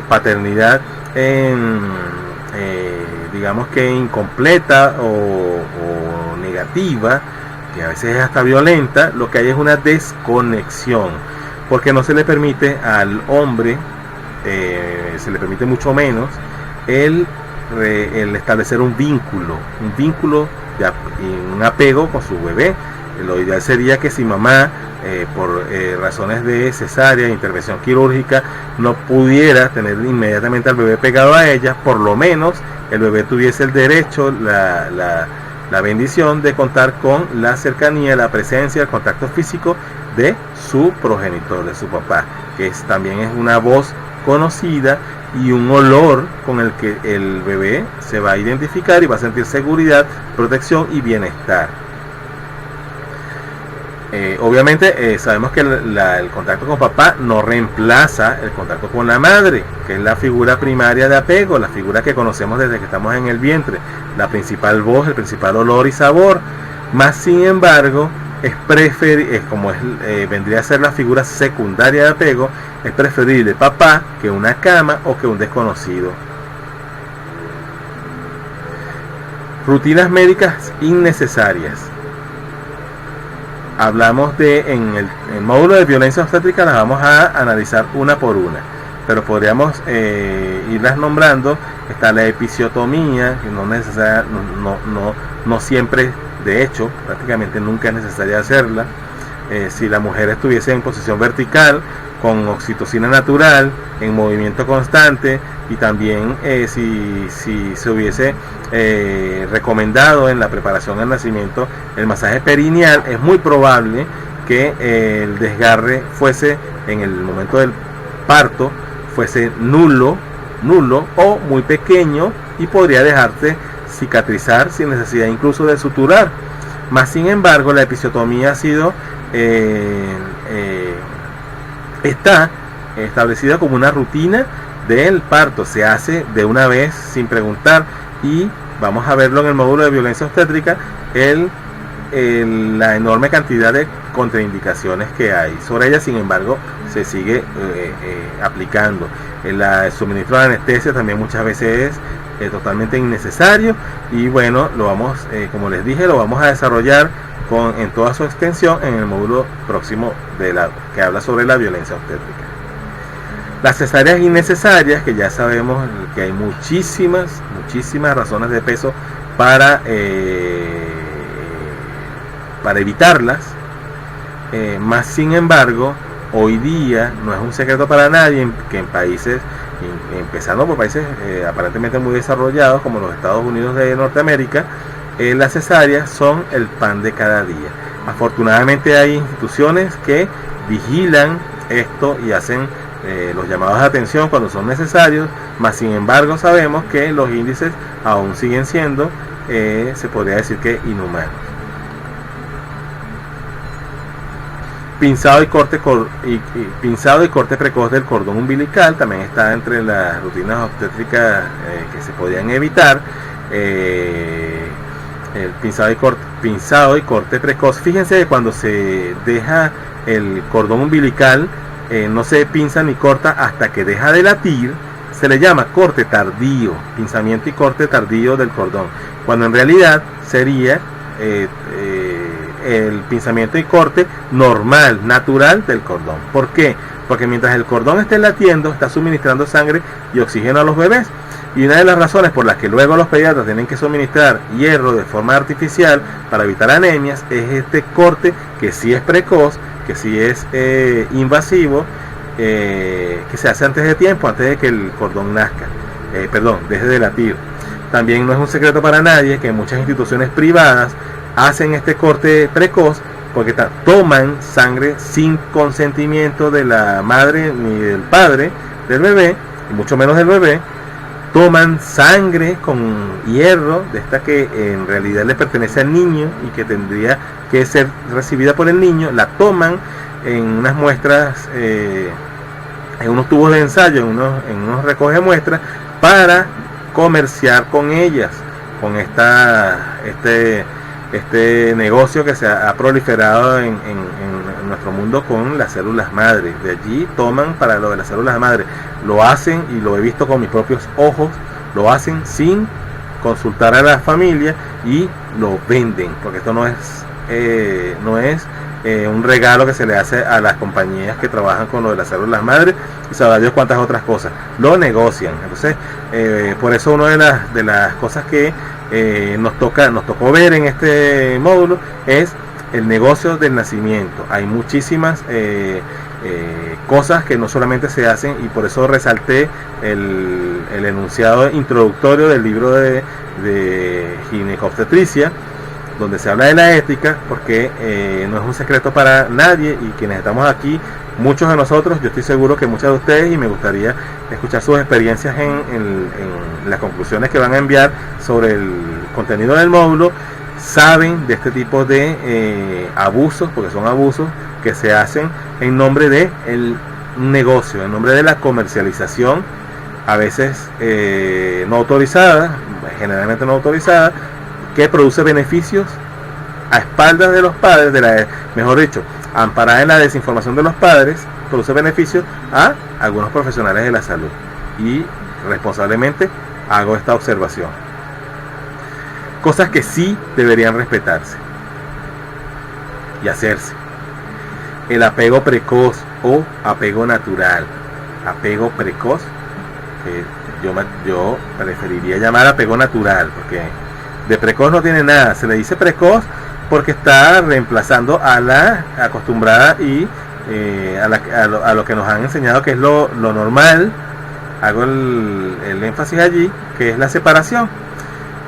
paternidad digamos que incompleta o negativa, que a veces es hasta violenta, lo que hay es una desconexión, porque no se le permite al hombre, se le permite mucho menos el establecer un vínculo y un apego con su bebé. Lo ideal sería que si mamá por razones de cesárea, intervención quirúrgica, no pudiera tener inmediatamente al bebé pegado a ella, por lo menos el bebé tuviese el derecho, la bendición de contar con la cercanía, la presencia, el contacto físico de su progenitor, de su papá, que también es una voz conocida y un olor con el que el bebé se va a identificar y va a sentir seguridad, protección y bienestar. Obviamente sabemos que el contacto con papá no reemplaza el contacto con la madre, que es la figura primaria de apego, la figura que conocemos desde que estamos en el vientre, la principal voz, el principal olor y sabor. Más sin embargo, vendría a ser la figura secundaria de apego, es preferible papá que una cama o que un desconocido. Rutinas médicas innecesarias. Hablamos en el módulo de violencia obstétrica, las vamos a analizar una por una, pero podríamos irlas nombrando. Está la episiotomía, que no siempre, de hecho prácticamente nunca es necesaria hacerla. si la mujer estuviese en posición vertical, con oxitocina natural, en movimiento constante, y también si se hubiese recomendado en la preparación al nacimiento el masaje perineal, es muy probable que el desgarre fuese en el momento del parto fuese nulo o muy pequeño y podría dejarse cicatrizar sin necesidad incluso de suturar. Más sin embargo, la episiotomía ha sido está establecida como una rutina del parto, se hace de una vez sin preguntar, y vamos a verlo en el módulo de violencia obstétrica, la enorme cantidad de contraindicaciones que hay sobre ella. Sin embargo, se sigue aplicando. El suministro de anestesia también muchas veces es totalmente innecesario, y bueno, lo vamos, como les dije, lo vamos a desarrollar en toda su extensión en el módulo próximo que habla sobre la violencia obstétrica. Las cesáreas innecesarias, que ya sabemos que hay muchísimas razones de peso para evitarlas, más sin embargo, hoy día no es un secreto para nadie que en países, empezando por países aparentemente muy desarrollados como los Estados Unidos de Norteamérica, las cesáreas son el pan de cada día. Afortunadamente hay instituciones que vigilan esto y hacen los llamados de atención cuando son necesarios, mas sin embargo sabemos que los índices aún siguen siendo, se podría decir que inhumanos. Pinzado y corte precoz del cordón umbilical también está entre las rutinas obstétricas que se podían evitar. El pinzado y corte precoz. Fíjense que cuando se deja el cordón umbilical, no se pinza ni corta hasta que deja de latir. Se le llama corte tardío, pinzamiento y corte tardío del cordón, cuando en realidad sería el pinzamiento y corte normal, natural del cordón. ¿Por qué? Porque mientras el cordón esté latiendo, está suministrando sangre y oxígeno a los bebés. Y una de las razones por las que luego los pediatras tienen que suministrar hierro de forma artificial para evitar anemias es este corte, que sí es precoz, que sí es invasivo, que se hace antes de tiempo, antes de que el cordón nazca, deje de latir. También no es un secreto para nadie que muchas instituciones privadas hacen este corte precoz porque toman sangre sin consentimiento de la madre ni del padre del bebé, y mucho menos del bebé. Toman sangre con hierro, de esta que en realidad le pertenece al niño y que tendría que ser recibida por el niño. La toman en unas muestras, en unos tubos de ensayo, en unos recoge muestras, para comerciar con ellas, con este negocio que se ha proliferado en nuestro mundo con las células madre. De allí toman para lo de las células madre. Lo hacen, y lo he visto con mis propios ojos, lo hacen sin consultar a la familia y lo venden, porque esto no es un regalo que se le hace a las compañías que trabajan con lo de las células madre, y sabrá Dios cuántas otras cosas. Lo negocian. Entonces, por eso una de las cosas que nos tocó ver en este módulo es el negocio del nacimiento. Hay muchísimas cosas que no solamente se hacen, y por eso resalté el enunciado introductorio del libro de ginecobstetricia, donde se habla de la ética, porque no es un secreto para nadie, y quienes estamos aquí, muchos de nosotros, yo estoy seguro que muchos de ustedes, y me gustaría escuchar sus experiencias en las conclusiones que van a enviar sobre el contenido del módulo, saben de este tipo de abusos, porque son abusos que se hacen en nombre de el negocio, en nombre de la comercialización, a veces no autorizada, generalmente no autorizada, que produce beneficios a espaldas de los padres, mejor dicho, amparada en la desinformación de los padres, produce beneficios a algunos profesionales de la salud. Y responsablemente hago esta observación. Cosas que sí deberían respetarse y hacerse: el apego precoz o apego natural. Apego precoz, que yo preferiría llamar apego natural, porque de precoz no tiene nada. Se le dice precoz porque está reemplazando a la acostumbrada y a lo que nos han enseñado que es lo normal. Hago el énfasis allí, que es la separación.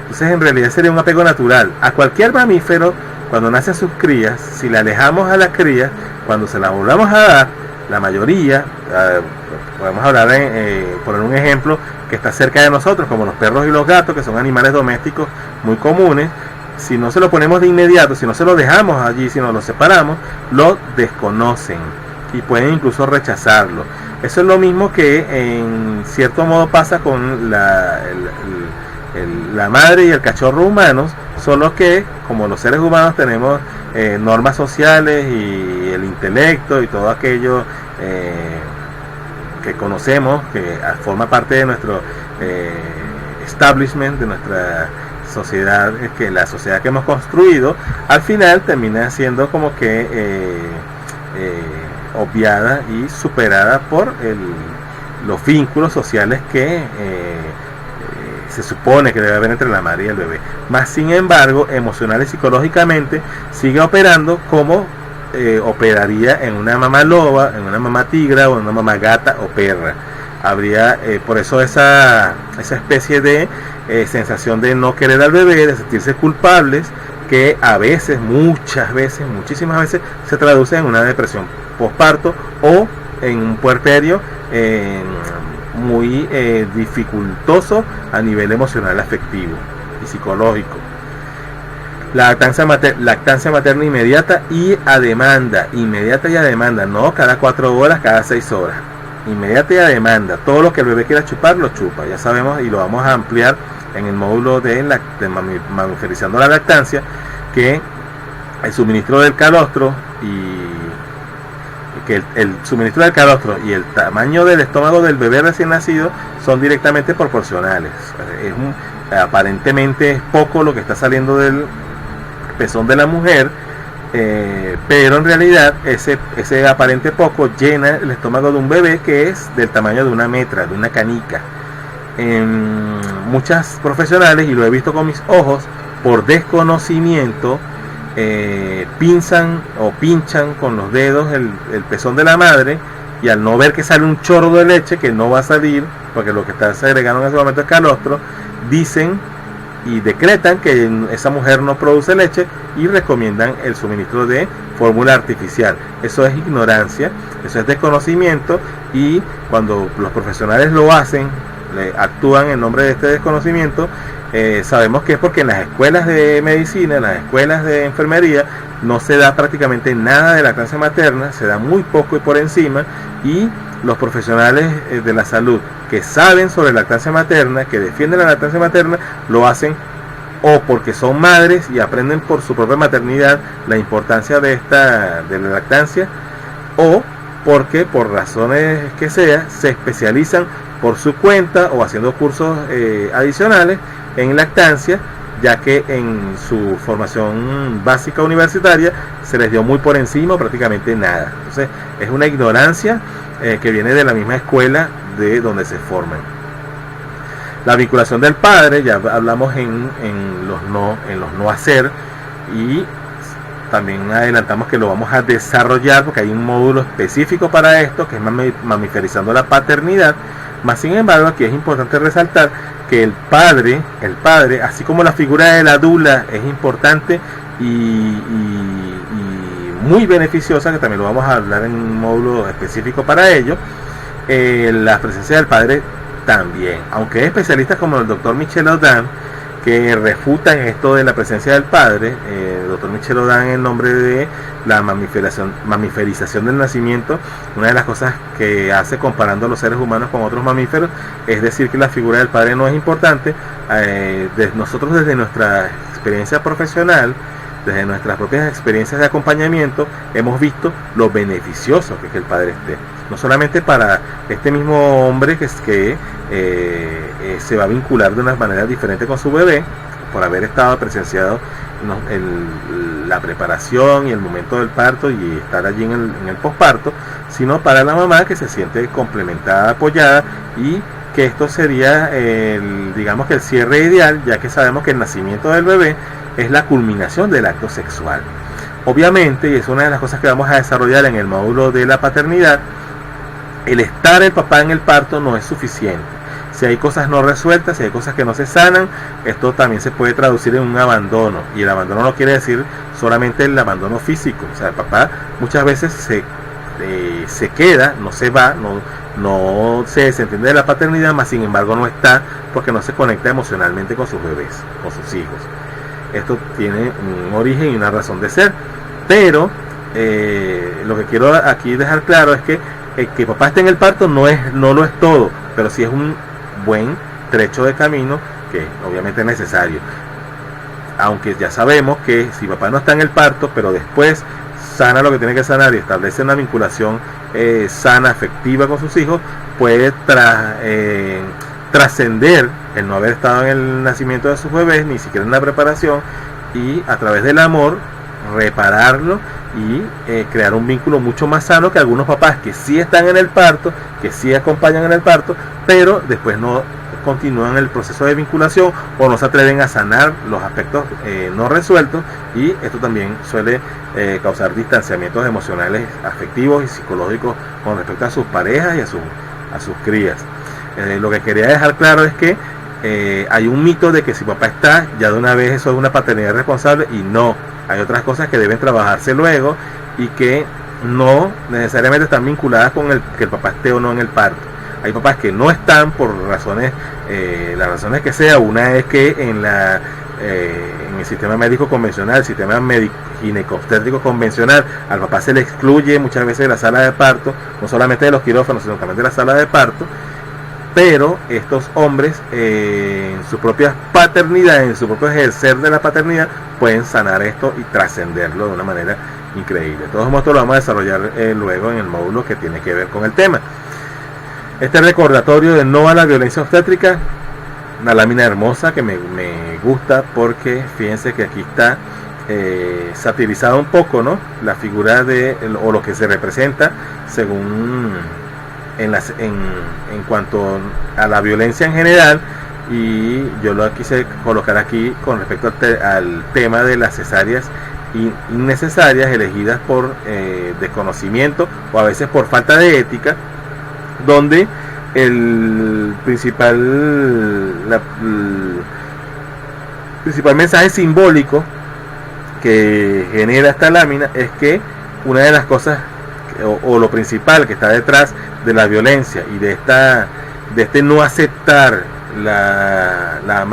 Entonces en realidad sería un apego natural. A cualquier mamífero, cuando nacen sus crías, si le alejamos a las crías, cuando se las volvamos a dar, la mayoría, podemos hablar poner un ejemplo que está cerca de nosotros, como los perros y los gatos, que son animales domésticos muy comunes. Si no se lo ponemos de inmediato, si no se lo dejamos allí, si no lo separamos, lo desconocen y pueden incluso rechazarlo. Eso es lo mismo que en cierto modo pasa con la madre y el cachorro humanos, solo que como los seres humanos tenemos normas sociales y el intelecto y todo aquello que conocemos, que forma parte de nuestro establishment, de nuestra sociedad, que la sociedad que hemos construido, al final termina siendo como que obviada y superada por los vínculos sociales que se supone que debe haber entre la madre y el bebé. Más sin embargo, emocional y psicológicamente sigue operando como operaría en una mamá loba, en una mamá tigra o en una mamá gata o perra. Habría por eso esa especie de sensación de no querer al bebé, de sentirse culpables, que a veces, muchísimas veces se traduce en una depresión postparto o en un puerperio muy dificultoso a nivel emocional, afectivo y psicológico. Lactancia materna inmediata y a demanda, no cada 4 horas, cada 6 horas, inmediata y a demanda. Todo lo que el bebé quiera chupar, lo chupa, ya sabemos, y lo vamos a ampliar en el módulo de mamiferizando la lactancia, que el suministro del calostro el suministro del calostro y el tamaño del estómago del bebé recién nacido son directamente proporcionales. Aparentemente es poco lo que está saliendo del pezón de la mujer, pero en realidad ese aparente poco llena el estómago de un bebé que es del tamaño de una metra, de una canica. Muchas profesionales, y lo he visto con mis ojos, por desconocimiento pinzan o pinchan con los dedos el pezón de la madre, y al no ver que sale un chorro de leche, que no va a salir porque lo que está segregando en ese momento es calostro, dicen y decretan que esa mujer no produce leche y recomiendan el suministro de fórmula artificial. Eso es ignorancia, eso es desconocimiento, y cuando los profesionales lo hacen, actúan en nombre de este desconocimiento, sabemos que es porque en las escuelas de medicina, en las escuelas de enfermería, no se da prácticamente nada de lactancia materna, se da muy poco y por encima, y los profesionales de la salud que saben sobre lactancia materna, que defienden la lactancia materna, lo hacen o porque son madres y aprenden por su propia maternidad la importancia de la lactancia, o porque por razones que sea se especializan por su cuenta o haciendo cursos adicionales en lactancia, ya que en su formación básica universitaria se les dio muy por encima, prácticamente nada. Entonces es una ignorancia que viene de la misma escuela de donde se forman. La vinculación del padre, ya hablamos en los no hacer, y también adelantamos que lo vamos a desarrollar porque hay un módulo específico para esto, que es mamiferizando la paternidad. Más sin embargo, aquí es importante resaltar que el padre, así como la figura de la dula es importante y muy beneficiosa, que también lo vamos a hablar en un módulo específico para ello, la presencia del padre también, aunque hay especialistas como el doctor Michel Audin que refutan esto de la presencia del padre. El doctor Michel Audin, en nombre de la mamiferización del nacimiento, una de las cosas que hace comparando a los seres humanos con otros mamíferos es decir que la figura del padre no es importante. Nosotros, desde nuestra experiencia profesional, desde nuestras propias experiencias de acompañamiento, hemos visto lo beneficioso que es que el padre esté, no solamente para este mismo hombre que se va a vincular de una manera diferente con su bebé por haber estado presenciado la preparación y el momento del parto y estar allí en el posparto, sino para la mamá, que se siente complementada, apoyada, y que esto sería digamos que el cierre ideal, ya que sabemos que el nacimiento del bebé es la culminación del acto sexual. Obviamente, y es una de las cosas que vamos a desarrollar en el módulo de la paternidad, el estar el papá en el parto no es suficiente. Si hay cosas no resueltas, si hay cosas que no se sanan, esto también se puede traducir en un abandono. Y el abandono no quiere decir solamente el abandono físico. O sea, el papá muchas veces se queda, no se va, no se desentiende de la paternidad, más sin embargo no está porque no se conecta emocionalmente con sus bebés, con sus hijos. Esto tiene un origen y una razón de ser. Pero lo que quiero aquí dejar claro es que papá esté en el parto no lo es todo, pero sí es un buen trecho de camino que obviamente es necesario. Aunque ya sabemos que si papá no está en el parto, pero después sana lo que tiene que sanar y establece una vinculación sana, afectiva con sus hijos, puede trascender el no haber estado en el nacimiento de sus bebés, ni siquiera en la preparación, y a través del amor repararlo y crear un vínculo mucho más sano que algunos papás que sí están en el parto, que sí acompañan en el parto, pero después no continúan el proceso de vinculación o no se atreven a sanar los aspectos no resueltos, y esto también suele causar distanciamientos emocionales, afectivos y psicológicos con respecto a sus parejas y a sus crías. Lo que quería dejar claro es que hay un mito de que si papá está, ya de una vez eso es una paternidad responsable, y no, hay otras cosas que deben trabajarse luego y que no necesariamente están vinculadas con que el papá esté o no en el parto. Hay papás que no están por razones, las razones que sea. Una es que en el sistema médico convencional, el sistema ginecobstétrico convencional, al papá se le excluye muchas veces de la sala de parto, no solamente de los quirófanos, sino también de la sala de parto. Pero estos hombres, en su propia paternidad, en su propio ejercer de la paternidad, pueden sanar esto y trascenderlo de una manera increíble. Todo esto lo vamos a desarrollar luego en el módulo que tiene que ver con el tema. Este recordatorio de no a la violencia obstétrica, una lámina hermosa que me gusta, porque fíjense que aquí está satirizada un poco, ¿no?, la figura o lo que se representa según en cuanto a la violencia en general, y yo lo quise colocar aquí con respecto al tema de las cesáreas innecesarias elegidas por desconocimiento o a veces por falta de ética, donde el principal mensaje simbólico que genera esta lámina es que una de las cosas o lo principal que está detrás de la violencia y de este no aceptar la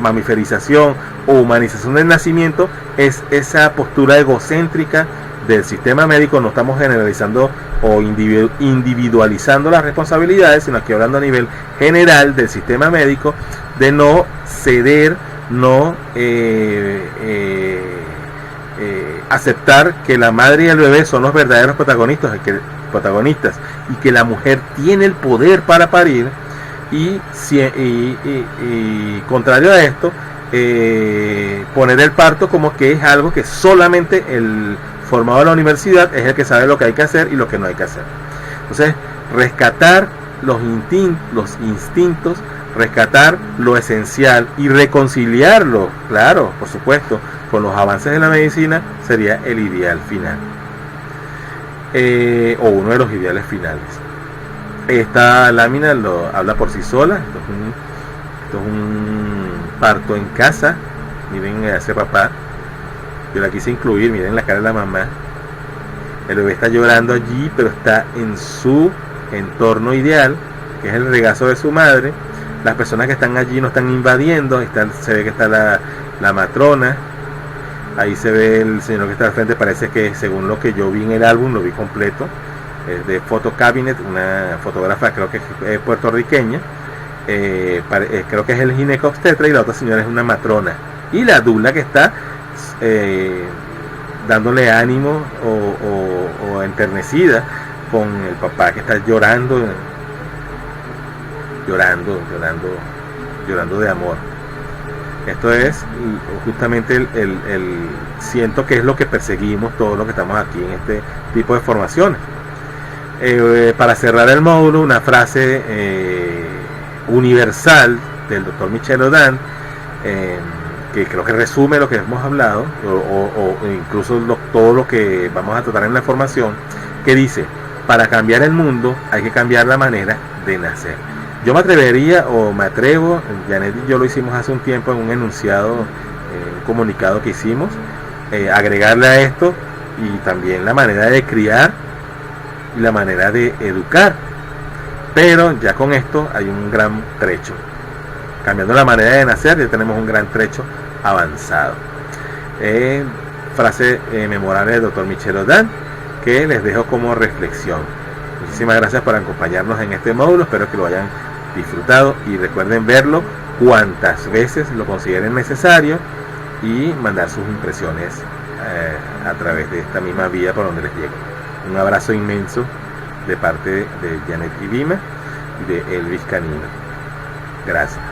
mamiferización o humanización del nacimiento es esa postura egocéntrica del sistema médico. No estamos generalizando o individualizando las responsabilidades, sino que hablando a nivel general del sistema médico, de no ceder, no aceptar que la madre y el bebé son los verdaderos protagonistas y que la mujer tiene el poder para parir, y contrario a esto, poner el parto como que es algo que solamente el formado en la universidad es el que sabe lo que hay que hacer y lo que no hay que hacer. Entonces, rescatar los instintos, rescatar lo esencial y reconciliarlo, claro, por supuesto, con los avances de la medicina sería el ideal final, o uno de los ideales finales. Esta lámina habla por sí sola. Esto es un parto en casa. Miren a ese papá, yo la quise incluir, miren la cara de la mamá. El bebé está llorando allí, pero está en su entorno ideal, que es el regazo de su madre. Las personas que están allí no están invadiendo. Se ve que está la matrona. Ahí se ve el señor que está al frente. Parece que, según lo que yo vi en el álbum, lo vi completo, es de Photo Cabinet, una fotógrafa, creo que es puertorriqueña. Creo que es el ginecobstetra, y la otra señora es una matrona, y la dula que está dándole ánimo o enternecida con el papá que está llorando de amor. Esto es justamente siento que es lo que perseguimos todos los que estamos aquí en este tipo de formaciones. Para cerrar el módulo, una frase universal del doctor Michel Odan, que creo que resume lo que hemos hablado, o incluso todo lo que vamos a tratar en la formación, que dice: para cambiar el mundo hay que cambiar la manera de nacer. Yo me atrevería, o me atrevo, Janet y yo lo hicimos hace un tiempo en un enunciado, un comunicado que hicimos, agregarle a esto y también la manera de criar y la manera de educar. Pero ya con esto hay un gran trecho. Cambiando la manera de nacer ya tenemos un gran trecho avanzado. Frase memorable del Dr. Michel Odan, que les dejo como reflexión. Muchísimas gracias por acompañarnos en este módulo, espero que lo hayan disfrutado y recuerden verlo cuantas veces lo consideren necesario y mandar sus impresiones a través de esta misma vía por donde les llegue. Un abrazo inmenso de parte de Janet Ibima y de Elvis Canino. Gracias.